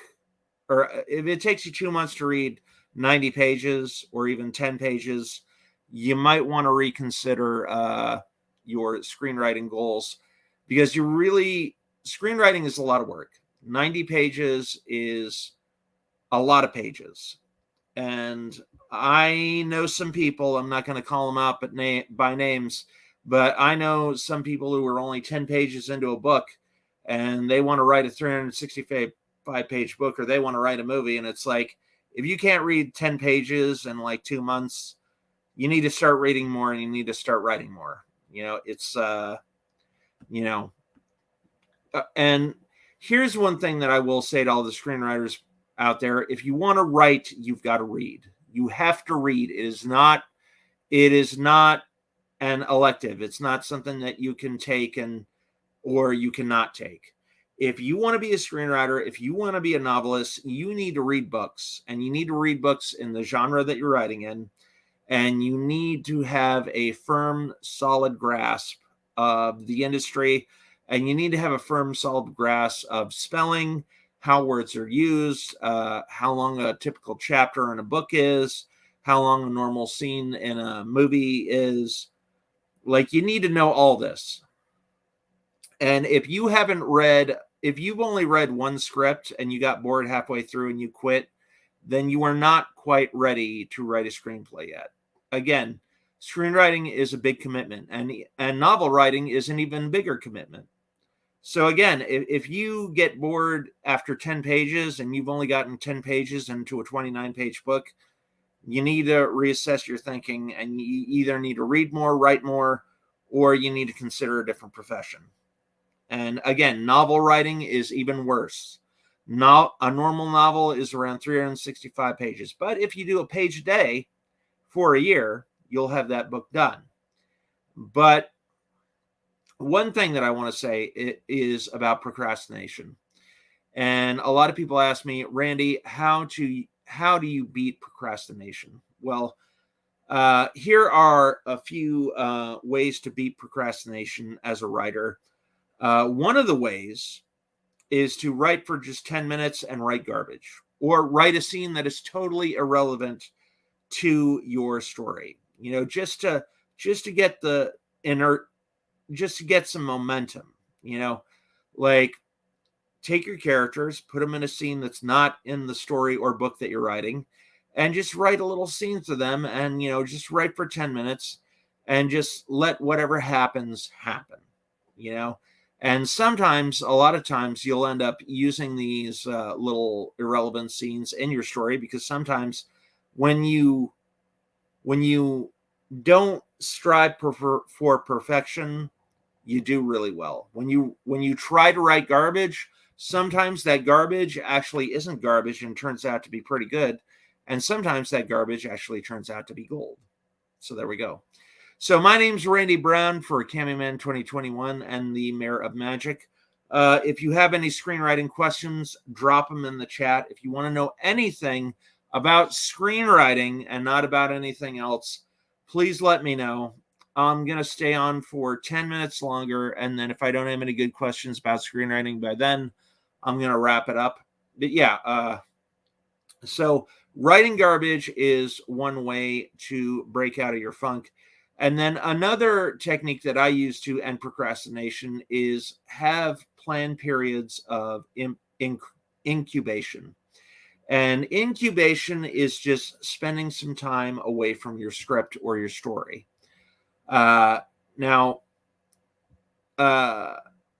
[SPEAKER 1] or if it takes you 2 months to read 90 pages or even 10 pages, you might want to reconsider your screenwriting goals, because screenwriting is a lot of work. 90 pages is a lot of pages. And I know some people, I'm not going to call them out by names, but I know some people who are only 10 pages into a book and they want to write a 365-page book, or they want to write a movie. And it's like, if you can't read 10 pages in like 2 months, you need to start reading more and you need to start writing more. It's, and here's one thing that I will say to all the screenwriters out there: if you want to write, you've got to read. You have to read. It is not an elective. It's not something that you can take or you cannot take. If you want to be a screenwriter, if you want to be a novelist, you need to read books, and you need to read books in the genre that you're writing in, and you need to have a firm, solid grasp of the industry, and you need to have a firm, solid grasp of spelling, how words are used, how long a typical chapter in a book is, how long a normal scene in a movie is. Like, you need to know all this. And if you've only read one script and you got bored halfway through and you quit, then you are not quite ready to write a screenplay yet. Again, screenwriting is a big commitment, and novel writing is an even bigger commitment. So again, if you get bored after 10 pages and you've only gotten 10 pages into a 29-page book, you need to reassess your thinking, and you either need to read more, write more, or you need to consider a different profession. And again, novel writing is even worse. A normal novel is around 365 pages. But if you do a page a day for a year, you'll have that book done. But one thing that I want to say is about procrastination. And a lot of people ask me, Randy, how do you beat procrastination? Well, here are a few ways to beat procrastination as a writer. One of the ways is to write for just 10 minutes and write garbage, or write a scene that is totally irrelevant to your story. Just to get just to get some momentum. Like, take your characters, put them in a scene that's not in the story or book that you're writing, and just write a little scene to them, and just write for 10 minutes and just let whatever happens happen. And a lot of times you'll end up using these little irrelevant scenes in your story, because sometimes when you don't strive for perfection, you do really well. When you try to write garbage, sometimes that garbage actually isn't garbage and turns out to be pretty good. And sometimes that garbage actually turns out to be gold. So there we go. So my name's Randy Brown for Cammyman 2021 and the Mayor of Magic. If you have any screenwriting questions, drop them in the chat. If you want to know anything about screenwriting and not about anything else, please let me know. I'm going to stay on for 10 minutes longer, and then if I don't have any good questions about screenwriting by then, I'm going to wrap it up. But yeah, so writing garbage is one way to break out of your funk. And then another technique that I use to end procrastination is have planned periods of incubation. And incubation is just spending some time away from your script or your story. Now,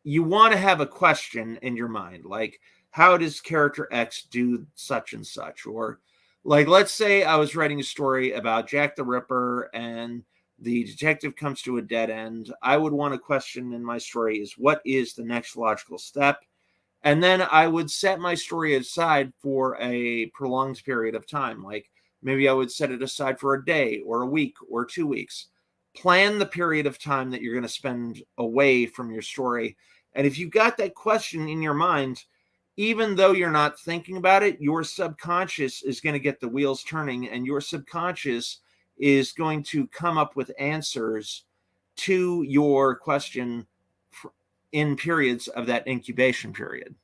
[SPEAKER 1] you want to have a question in your mind, like, how does character X do such and such? Or, like, let's say I was writing a story about Jack the Ripper and the detective comes to a dead end. I would want a question in my story is, what is the next logical step? And then I would set my story aside for a prolonged period of time. Like, maybe I would set it aside for a day or a week or 2 weeks. Plan the period of time that you're going to spend away from your story. And if you've got that question in your mind, even though you're not thinking about it, your subconscious is going to get the wheels turning, and your subconscious is going to come up with answers to your question in periods of that incubation period.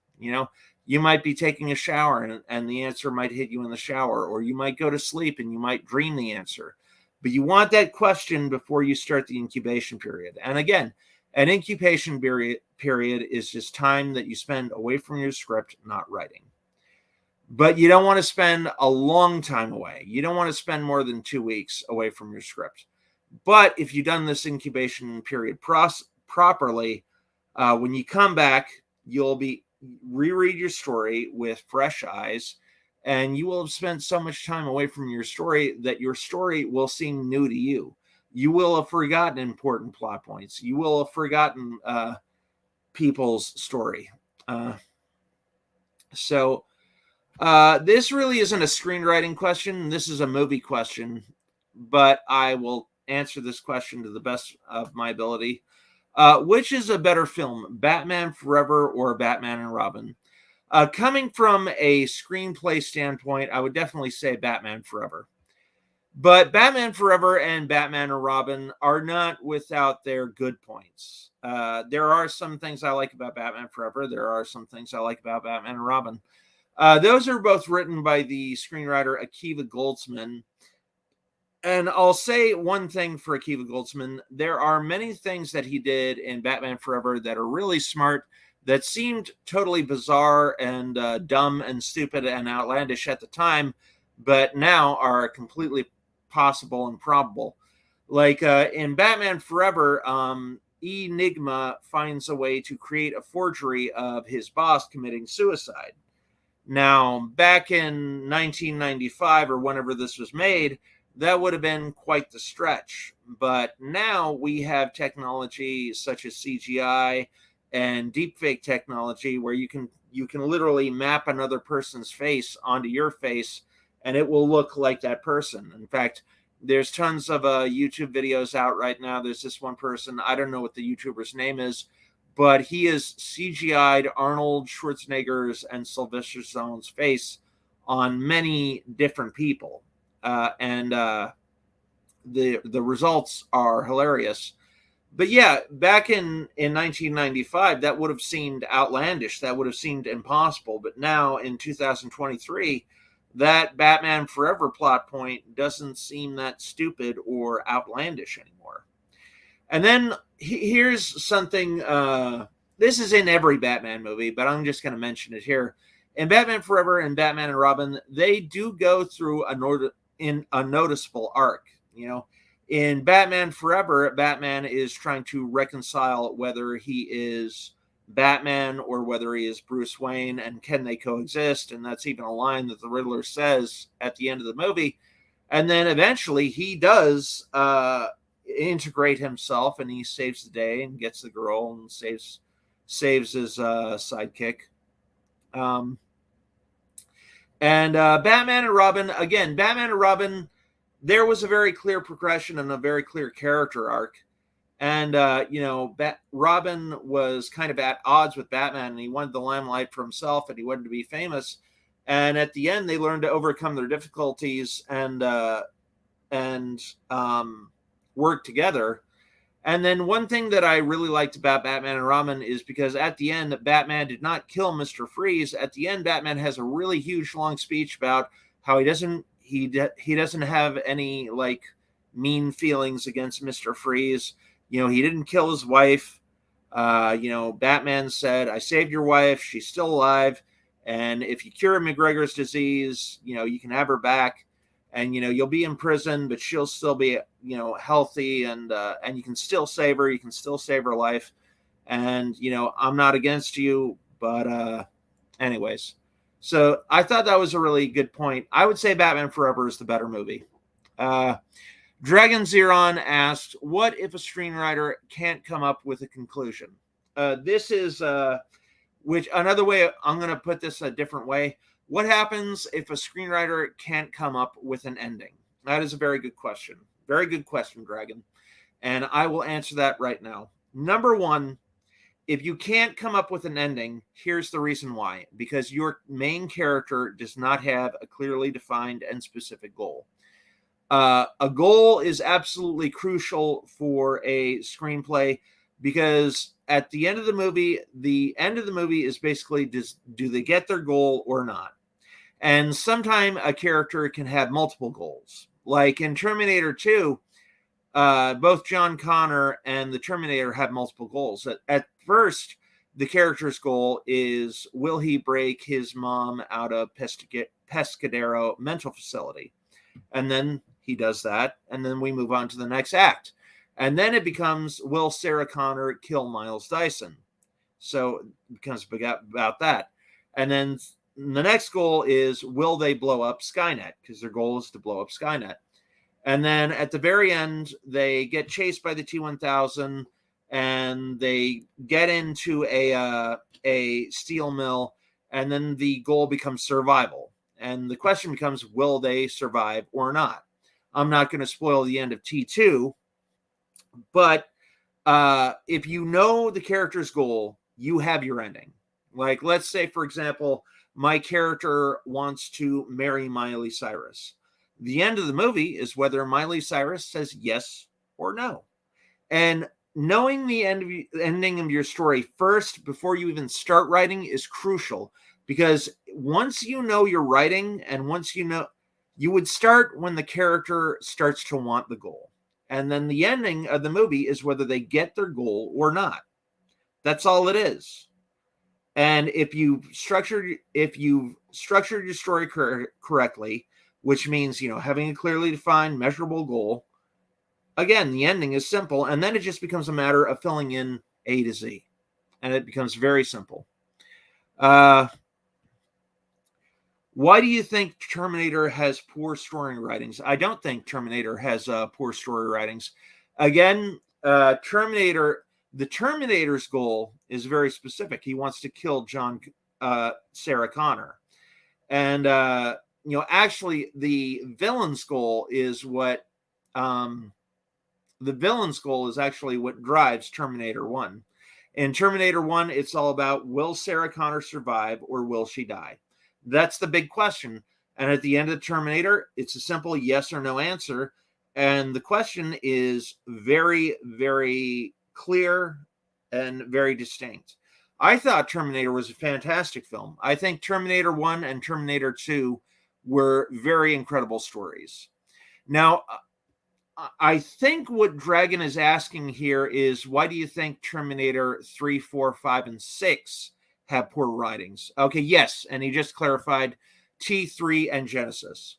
[SPEAKER 1] You might be taking a shower and the answer might hit you in the shower, or you might go to sleep and you might dream the answer. But you want that question before you start the incubation period. And again, an incubation period is just time that you spend away from your script, not writing. But you don't want to spend a long time away. You don't want to spend more than 2 weeks away from your script. But if you've done this incubation period properly, when you come back, you'll reread your story with fresh eyes, and you will have spent so much time away from your story that your story will seem new to you. You will have forgotten important plot points. You will have forgotten people's story. So this really isn't a screenwriting question. This is a movie question, but I will answer this question to the best of my ability. Which is a better film, Batman Forever or Batman and Robin? Coming from a screenplay standpoint, I would definitely say Batman Forever. But Batman Forever and Batman and Robin are not without their good points. There are some things I like about Batman Forever. There are some things I like about Batman and Robin. Those are both written by the screenwriter Akiva Goldsman. And I'll say one thing for Akiva Goldsman. There are many things that he did in Batman Forever that are really smart, that seemed totally bizarre and dumb and stupid and outlandish at the time, but now are completely possible and probable. Like in Batman Forever, Enigma finds a way to create a forgery of his boss committing suicide. Now, back in 1995 or whenever this was made, that would have been quite the stretch. But now we have technology such as CGI and deepfake technology where you can literally map another person's face onto your face and it will look like that person. In fact, there's tons of YouTube videos out right now. There's this one person, I don't know what the YouTuber's name is, but he is CGI'd Arnold Schwarzenegger's and Sylvester Stallone's face on many different people. And the results are hilarious. But yeah, back in 1995, that would have seemed outlandish. That would have seemed impossible. But now in 2023, that Batman Forever plot point doesn't seem that stupid or outlandish anymore. And then here's something, this is in every Batman movie, but I'm just going to mention it here. In Batman Forever and Batman and Robin, they do go through a noticeable arc. In Batman Forever, Batman is trying to reconcile whether he is Batman or whether he is Bruce Wayne, and can they coexist? And that's even a line that the Riddler says at the end of the movie. And then eventually he does integrate himself, and he saves the day and gets the girl and saves his sidekick. Batman and Robin, again, Batman and Robin, there was a very clear progression and a very clear character arc. And, Robin was kind of at odds with Batman, and he wanted the limelight for himself, and he wanted to be famous. And at the end, they learned to overcome their difficulties and work together. And then one thing that I really liked about Batman and Robin is because at the end, Batman did not kill Mr. Freeze. At the end, Batman has a really huge, long speech about how he doesn't have any mean feelings against Mr. Freeze. He didn't kill his wife. Batman said, "I saved your wife. She's still alive. And if you cure McGregor's disease, you can have her back. And, you'll be in prison, but she'll still be, healthy, and you can still save her. You can still save her life. And, I'm not against you." But anyways, so I thought that was a really good point. I would say Batman Forever is the better movie. Dragon Zeron asked, what if a screenwriter can't come up with a conclusion? This is, which another way, I'm going to put this a different way. What happens if a screenwriter can't come up with an ending? That is a very good question. Very good question, Dragon. And I will answer that right now. Number one, if you can't come up with an ending, here's the reason why. Because your main character does not have a clearly defined and specific goal. A goal is absolutely crucial for a screenplay, because at the end of the end of the movie is basically, do they get their goal or not? And sometimes a character can have multiple goals. Like in Terminator 2, both John Connor and the Terminator have multiple goals. At first, the character's goal is, will he break his mom out of Pescadero mental facility? And then he does that, and then we move on to the next act. And then it becomes, will Sarah Connor kill Miles Dyson? So it becomes about that. And then the next goal is, will they blow up Skynet? Because their goal is to blow up Skynet. And then at the very end, they get chased by the T-1000, and they get into a steel mill, and then the goal becomes survival. And the question becomes, will they survive or not? I'm not going to spoil the end of T2, but if you know the character's goal, you have your ending. Like, let's say, for example, my character wants to marry Miley Cyrus. The end of the movie is whether Miley Cyrus says yes or no. And knowing the ending of your story first before you even start writing is crucial, because once you know you're writing, and once you know, you would start when the character starts to want the goal. And then the ending of the movie is whether they get their goal or not. That's all it is. And if you've structured your story correctly, which means, having a clearly defined, measurable goal, again, the ending is simple, and then it just becomes a matter of filling in A to Z, and it becomes very simple. Why do you think Terminator has poor story writings? I don't think Terminator has poor story writings. Again, the Terminator's goal is very specific. He wants to kill Sarah Connor. And, actually the villain's goal is actually what drives Terminator 1. In Terminator 1, it's all about, will Sarah Connor survive or will she die? That's the big question. And at the end of Terminator, it's a simple yes or no answer. And the question is very, very clear and very distinct. I thought Terminator was a fantastic film. I think Terminator 1 and Terminator 2 were very incredible stories. Now, I think what Dragon is asking here is, why do you think Terminator 3, 4, 5, and 6 have poor writings? Okay, yes, and he just clarified T3 and Genesis.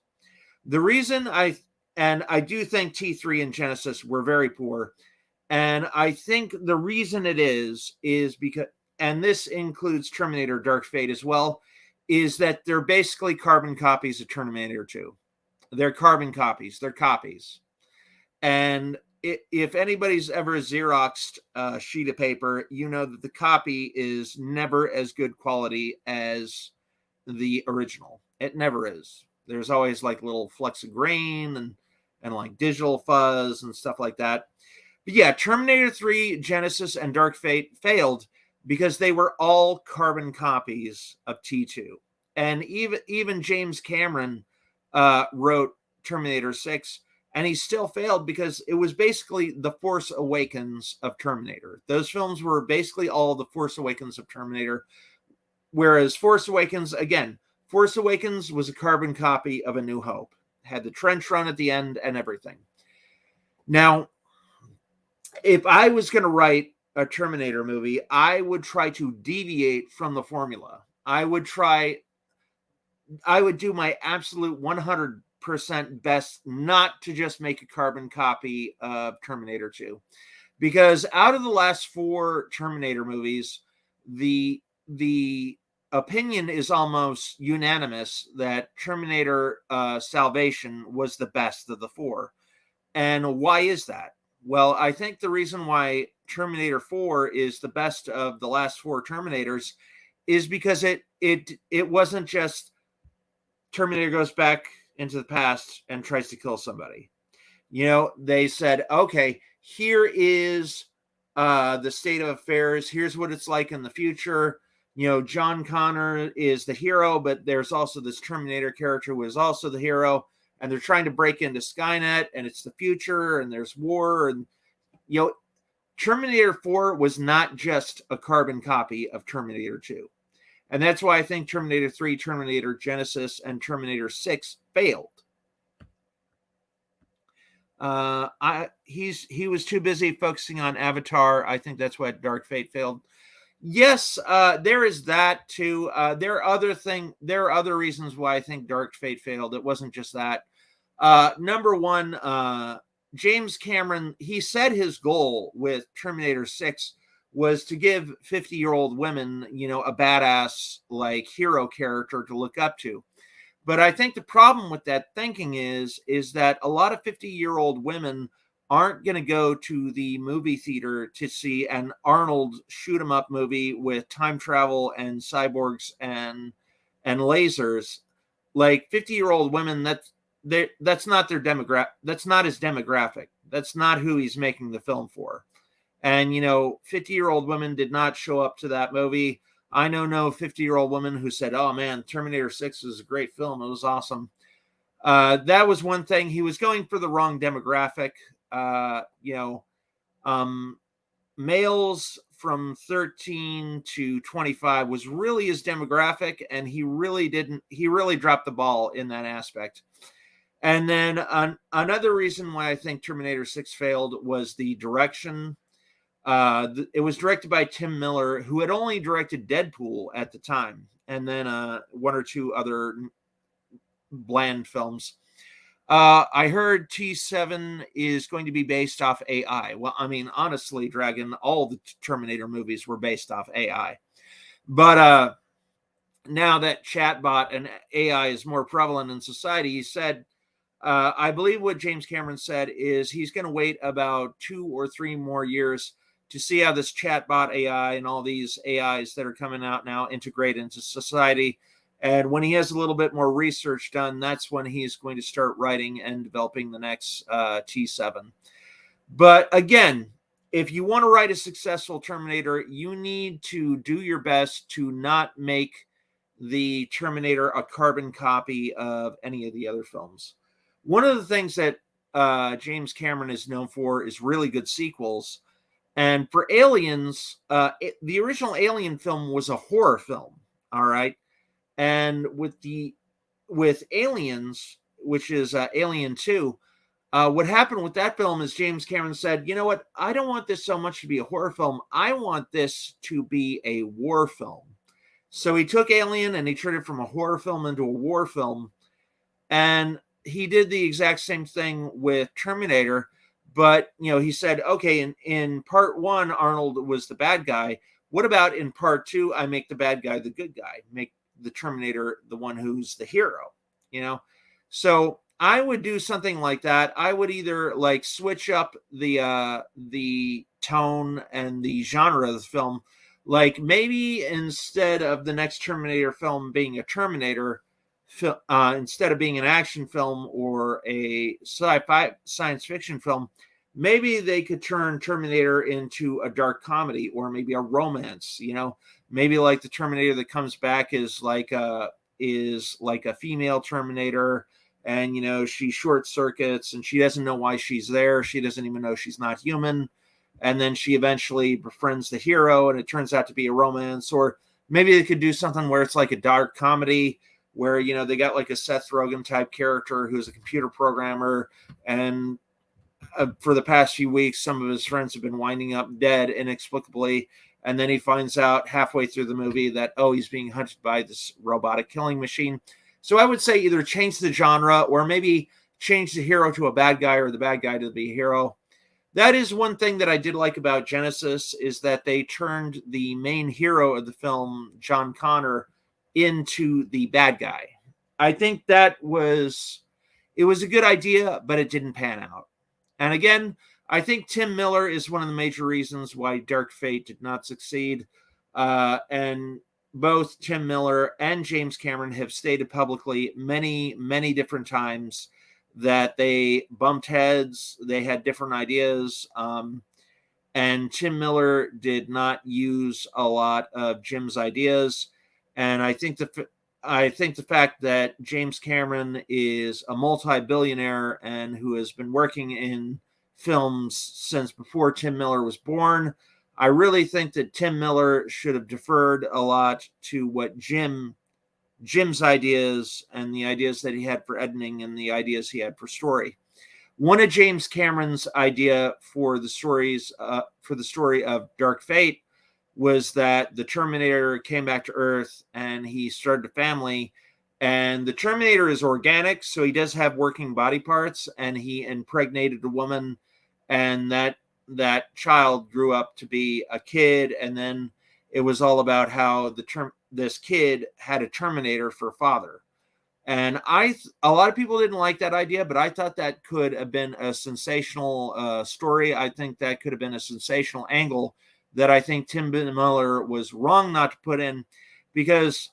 [SPEAKER 1] The reason I do think T3 and Genesis were very poor, and I think the reason it is because, and this includes Terminator Dark Fate as well, is that they're basically carbon copies of Terminator 2. They're carbon copies. They're copies. And if anybody's ever Xeroxed a sheet of paper, you know that the copy is never as good quality as the original. It never is. There's always like little flecks of grain and like digital fuzz and stuff like that. But yeah, Terminator 3, Genesis, and Dark Fate failed because they were all carbon copies of T2. And even James Cameron wrote Terminator 6, and he still failed because it was basically the Force Awakens of Terminator. Those films were basically all the Force Awakens of Terminator, whereas Force Awakens was a carbon copy of A New Hope. Had the trench run at the end and everything. Now, if I was going to write a Terminator movie, I would try to deviate from the formula. I would do my absolute 100% best not to just make a carbon copy of Terminator 2. Because out of the last 4 Terminator movies, the opinion is almost unanimous that Terminator Salvation was the best of the 4. And why is that? Well, I think the reason why Terminator 4 is the best of the last 4 Terminators is because it wasn't just Terminator goes back into the past and tries to kill somebody. They said, okay, here is the state of affairs. Here's what it's like in the future. John Connor is the hero, but there's also this Terminator character who is also the hero. and they're trying to break into Skynet, and it's the future, and there's war, and you know, Terminator 4 was not just a carbon copy of Terminator 2. And that's why I think Terminator 3, Terminator Genesis, and Terminator 6 failed. He was too busy focusing on Avatar. I think that's why Dark Fate failed. Yes, there is that too. There are other reasons why I think Dark Fate failed. It wasn't just that. Number one, James Cameron, he said his goal with Terminator 6 was to give 50-year-old women, you know, a badass like hero character to look up to. But I think the problem with that thinking is that a lot of 50-year-old women aren't going to go to the movie theater to see an Arnold shoot 'em up movie with time travel and cyborgs and lasers. Like 50-year-old women, that's not their demographic. That's not his demographic. That's not who he's making the film for. And, you know, 50-year-old women did not show up to that movie. I know no 50-year-old woman who said, oh, man, Terminator 6 was a great film. It was awesome. That was one thing. He was going for the wrong demographic. Males from 13 to 25 was really his demographic, and he really dropped the ball in that aspect. And then another reason why I think Terminator 6 failed was the direction. It was directed by Tim Miller, who had only directed Deadpool at the time, and then one or two other bland films. I heard T7 is going to be based off AI. Well, I mean, honestly, Dragon, all the Terminator movies were based off AI. But now that chatbot and AI is more prevalent in society, he said, I believe what James Cameron said is he's going to wait about 2 or 3 more years to see how this chatbot AI and all these AIs that are coming out now integrate into society. And when he has a little bit more research done, that's when he's going to start writing and developing the next T7. But again, if you want to write a successful Terminator, you need to do your best to not make the Terminator a carbon copy of any of the other films. One of the things that James Cameron is known for is really good sequels. And for Aliens, the original Alien film was a horror film, all right? And with Aliens, which is Alien 2, what happened with that film is James Cameron said, you know what? I don't want this so much to be a horror film. I want this to be a war film. So he took Alien and he turned it from a horror film into a war film. And he did the exact same thing with Terminator. But, you know, he said, okay, in part 1, Arnold was the bad guy. What about in part 2, I make the bad guy the good guy, make the Terminator the one who's the hero, you know? So I would do something like that. I would either like switch up the tone and the genre of the film. Like maybe instead of the next Terminator film being a Terminator, instead of being an action film or a sci-fi science fiction film, maybe they could turn Terminator into a dark comedy or maybe a romance, you know, maybe like the Terminator that comes back is like a female Terminator, and, you know, she short circuits and she doesn't know why she's there. She doesn't even know she's not human. And then she eventually befriends the hero and it turns out to be a romance. Or maybe they could do something where it's like a dark comedy where, you know, they got like a Seth Rogen type character who's a computer programmer, and for the past few weeks, some of his friends have been winding up dead inexplicably. And then he finds out halfway through the movie that, oh, he's being hunted by this robotic killing machine. So I would say either change the genre or maybe change the hero to a bad guy or the bad guy to be a hero. That is one thing that I did like about Genesis, is that they turned the main hero of the film, John Connor, into the bad guy. I think it was a good idea, but it didn't pan out. And again, I think Tim Miller is one of the major reasons why Dark Fate did not succeed. And both Tim Miller and James Cameron have stated publicly many, many different times that they bumped heads, they had different ideas, and Tim Miller did not use a lot of Jim's ideas. And I think I think the fact that James Cameron is a multi-billionaire and who has been working in films since before Tim Miller was born, I really think that Tim Miller should have deferred a lot to what Jim's ideas and the ideas that he had for editing and the ideas he had for story. One of James Cameron's idea for the story of Dark Fate was that the Terminator came back to Earth and he started a family. And the Terminator is organic, so he does have working body parts, and he impregnated a woman, and that child grew up to be a kid, and then it was all about how this kid had a Terminator for a father. And a lot of people didn't like that idea, but I thought that could have been a sensational story. I think that could have been a sensational angle that I think Tim Miller was wrong not to put in, because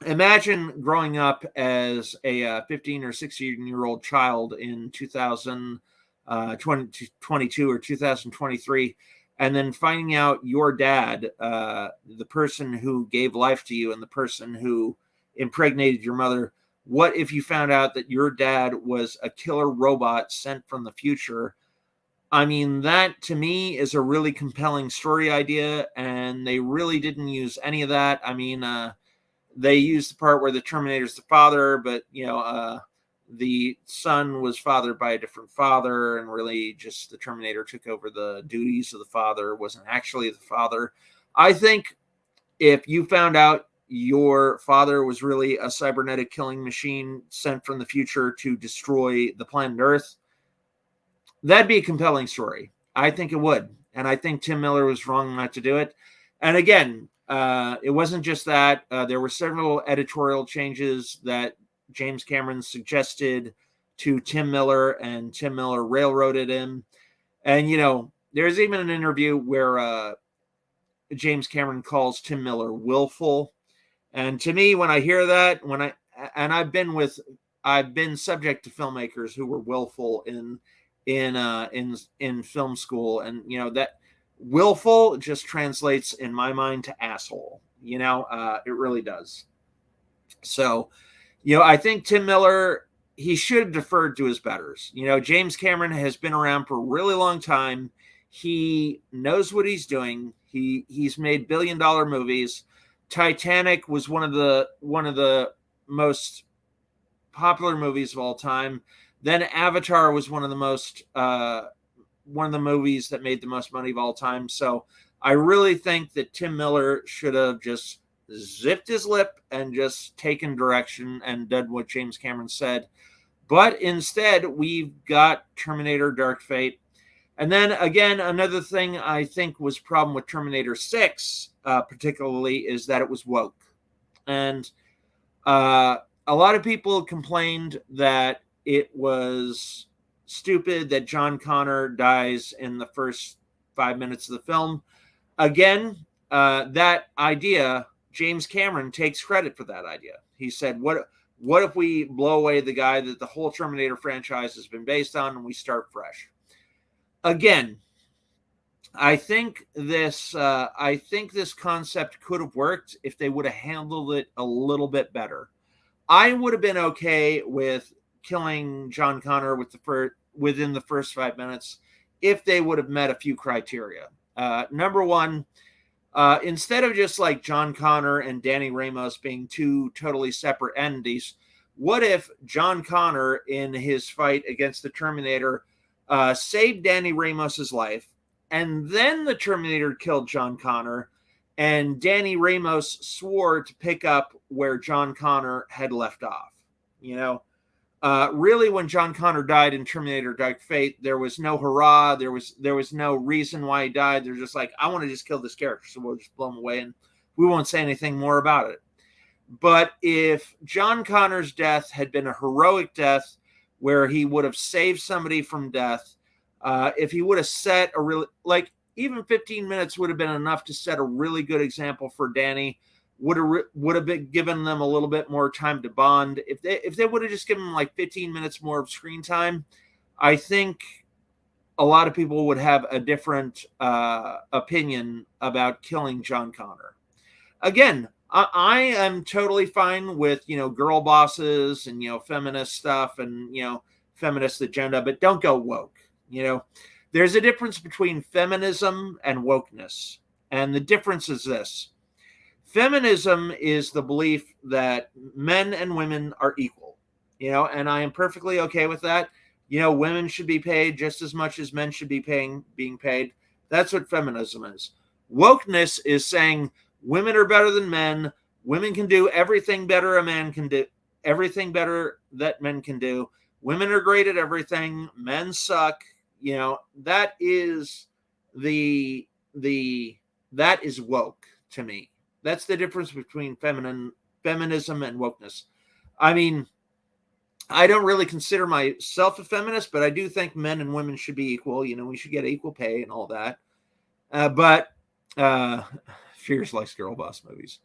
[SPEAKER 1] imagine growing up as a 15 or 16-year-old child in 2022 or 2023, and then finding out your dad, the person who gave life to you and the person who impregnated your mother, what if you found out that your dad was a killer robot sent from the future? I mean, that to me is a really compelling story idea, and they really didn't use any of that. I mean, they used the part where the Terminator's the father, but, the son was fathered by a different father, and really just the Terminator took over the duties of the father, wasn't actually the father. I think if you found out your father was really a cybernetic killing machine sent from the future to destroy the planet Earth, that'd be a compelling story. I think it would. And I think Tim Miller was wrong not to do it. And again, it wasn't just that. There were several editorial changes that James Cameron suggested to Tim Miller, and Tim Miller railroaded him. And, there's even an interview where James Cameron calls Tim Miller willful. And to me, when I hear that, I've been subject to filmmakers who were willful in film school, and that willful just translates in my mind to asshole. It really does. So, I think Tim Miller, he should have deferred to his betters. James Cameron has been around for a really long time. He knows what he's doing. He's made billion-dollar movies. Titanic was one of the most popular movies of all time. Then Avatar was one of the movies that made the most money of all time. So I really think that Tim Miller should have just zipped his lip and just taken direction and done what James Cameron said. But instead, we've got Terminator Dark Fate. And then again, another thing I think was a problem with Terminator 6, particularly, is that it was woke. And a lot of people complained that it was stupid that John Connor dies in the first 5 minutes of the film. Again, that idea, James Cameron takes credit for that idea. He said, what if we blow away the guy that the whole Terminator franchise has been based on, and we start fresh? Again, I think this concept could have worked if they would have handled it a little bit better. I would have been okay with killing John Connor within the first 5 minutes if they would have met a few criteria. Number one, instead of just like John Connor and Danny Ramos being two totally separate entities, what if John Connor, in his fight against the Terminator, saved Danny Ramos's life, and then the Terminator killed John Connor, and Danny Ramos swore to pick up where John Connor had left off? Really, when John Connor died in Terminator Dark Fate, there was no hurrah. There was no reason why he died. They're just like, I want to just kill this character, so we'll just blow him away, and we won't say anything more about it. But if John Connor's death had been a heroic death, where he would have saved somebody from death, if he would have set a really, even 15 minutes would have been enough to set a really good example for Danny. Would have been given them a little bit more time to bond. If they would have just given them 15 minutes more of screen time, I think a lot of people would have a different opinion about killing John Connor. Again, I am totally fine with, girl bosses and, feminist stuff and, feminist agenda, but don't go woke. There's a difference between feminism and wokeness. And the difference is this: feminism is the belief that men and women are equal, and I am perfectly okay with that. Women should be paid just as much as men should be being paid. That's what feminism is. Wokeness is saying women are better than men. Women can do everything better a man can do, everything better that men can do. Women are great at everything. Men suck. That is the that is woke to me. That's the difference between feminism and wokeness. I mean, I don't really consider myself a feminist, but I do think men and women should be equal. We should get equal pay and all that. But Fierce likes girl boss movies.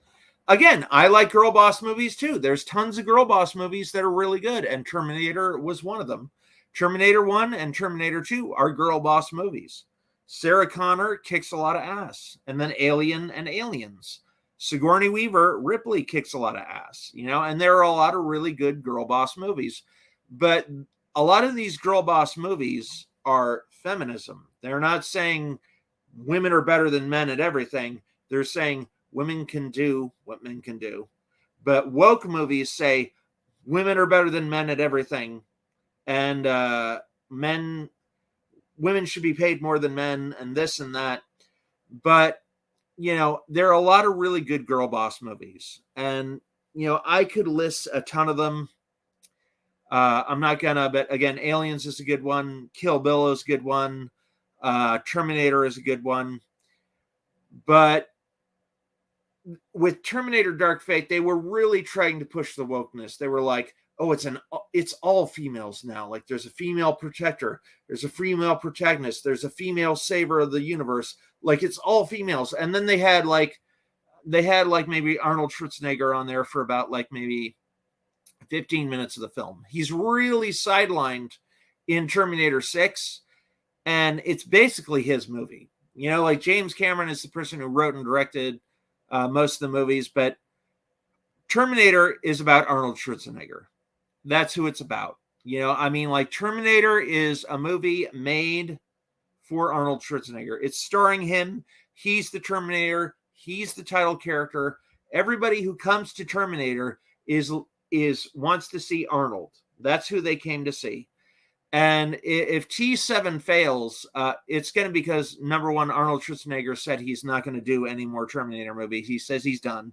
[SPEAKER 1] Again, I like girl boss movies too. There's tons of girl boss movies that are really good, and Terminator was one of them. Terminator 1 and Terminator 2 are girl boss movies. Sarah Connor kicks a lot of ass. And then Alien and Aliens. Sigourney Weaver, Ripley kicks a lot of ass, and there are a lot of really good girl boss movies. But a lot of these girl boss movies are feminism. They're not saying women are better than men at everything. They're saying women can do what men can do. But woke movies say women are better than men at everything. And women should be paid more than men and this and that. But, there are a lot of really good girl boss movies. And, I could list a ton of them. I'm not gonna, but again, Aliens is a good one. Kill Bill is a good one. Terminator is a good one. But with Terminator Dark Fate, they were really trying to push the wokeness. They were like, oh, it's all females now. Like, there's a female protector, there's a female protagonist, there's a female saver of the universe. Like, it's all females. And then they had maybe Arnold Schwarzenegger on there for about like maybe 15 minutes of the film. He's really sidelined in Terminator 6, and it's basically his movie. Like James Cameron is the person who wrote and directed most of the movies, but Terminator is about Arnold Schwarzenegger. That's who it's about. Like Terminator is a movie made for Arnold Schwarzenegger. It's starring him. He's the Terminator. He's the title character. Everybody who comes to Terminator is wants to see Arnold. That's who they came to see. And if T7 fails, it's going to be because, number one, Arnold Schwarzenegger said he's not going to do any more Terminator movies. He says he's done.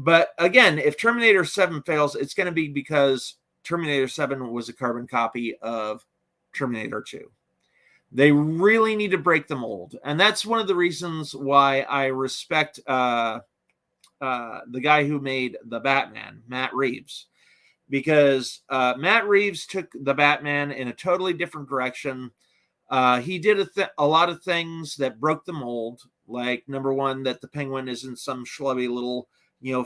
[SPEAKER 1] But again, if Terminator 7 fails, it's going to be because Terminator 7 was a carbon copy of Terminator 2. They really need to break the mold. And that's one of the reasons why I respect the guy who made the Batman, Matt Reeves. Because Matt Reeves took the Batman in a totally different direction. He did a lot of things that broke the mold. Like, number one, that the Penguin isn't some schlubby little,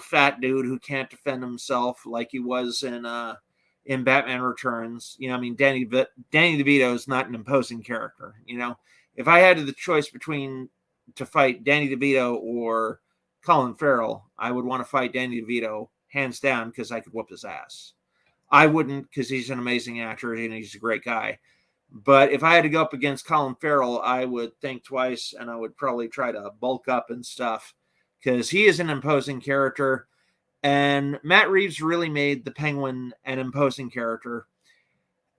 [SPEAKER 1] fat dude who can't defend himself like he was in Batman Returns. Danny DeVito is not an imposing character. If I had the choice between to fight Danny DeVito or Colin Farrell, I would want to fight Danny DeVito hands down because I could whoop his ass. I wouldn't, because he's an amazing actor and he's a great guy. But if I had to go up against Colin Farrell, I would think twice, and I would probably try to bulk up and stuff, because he is an imposing character. And Matt Reeves really made the Penguin an imposing character.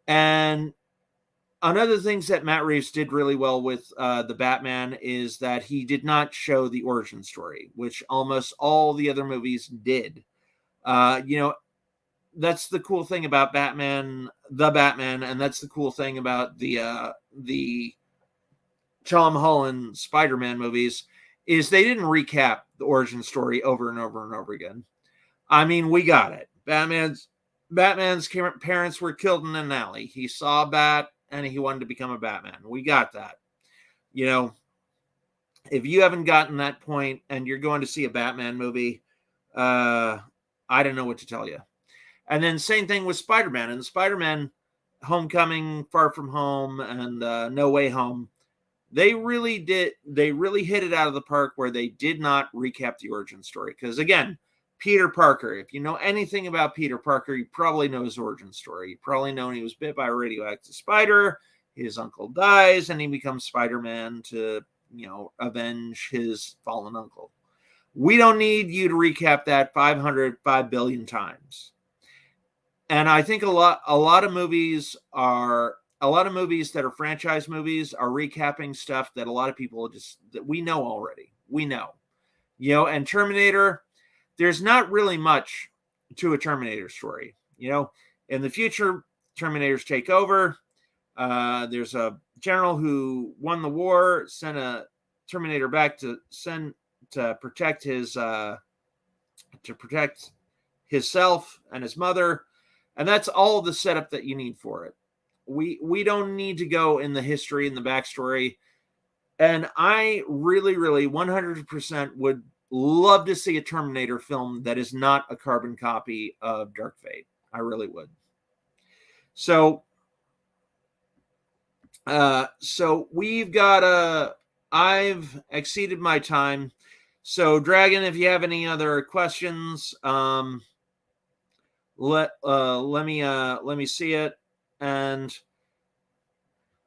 [SPEAKER 1] And another things that Matt Reeves did really well with the Batman is that he did not show the origin story, which almost all the other movies did. That's the cool thing about Batman, and that's the cool thing about the Tom Holland Spider-Man movies, is they didn't recap the origin story over and over and over again. We got it. Batman's parents were killed in an alley. He saw a bat and he wanted to become a Batman. We got that. If you haven't gotten that point and you're going to see a Batman movie, I don't know what to tell you. And then same thing with Spider-Man. And Spider-Man Homecoming, Far From Home, and No Way Home they really did. They really hit it out of the park where they did not recap the origin story. Because again, Peter Parker, if you know anything about Peter Parker, you probably know his origin story. You probably know he was bit by a radioactive spider, his uncle dies, and he becomes Spider-Man to, avenge his fallen uncle. We don't need you to recap that 5 billion times. And I think a lot of movies that are franchise movies are recapping stuff that a lot of people that we know already. We know. And Terminator, there's not really much to a Terminator story. In the future, Terminators take over. There's a general who won the war, sent a Terminator back to protect himself and his mother, and that's all the setup that you need for it. We don't need to go in the history and the backstory. And I really, really 100% would love to see a Terminator film that is not a carbon copy of Dark Fate. I really would. So we've got I've exceeded my time. So Dragon, if you have any other questions, let me see it. And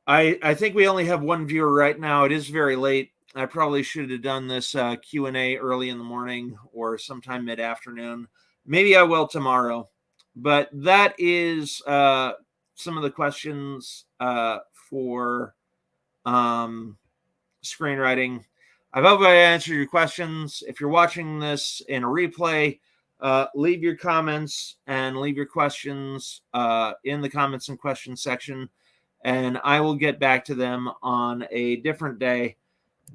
[SPEAKER 1] I think we only have one viewer right now. It is very late. I probably should have done this Q&A early in the morning or sometime mid-afternoon. Maybe I will tomorrow. But that is some of the questions for screenwriting. I hope I answered your questions. If you're watching this in a replay, leave your comments and leave your questions in the comments and questions section, and I will get back to them on a different day.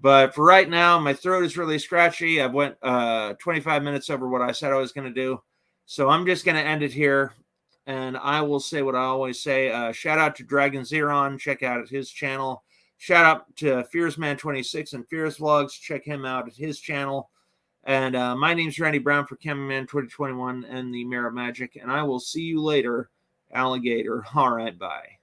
[SPEAKER 1] But for right now, my throat is really scratchy. I went 25 minutes over what I said I was going to do. So I'm just going to end it here, and I will say what I always say. Shout out to Dragon Zeron. Check out his channel. Shout out to FearsMan26 and Fears Vlogs. Check him out at his channel. And my name's Randy Brown for Cameraman 2021 and the Mirror of Magic. And I will see you later, alligator. All right, bye.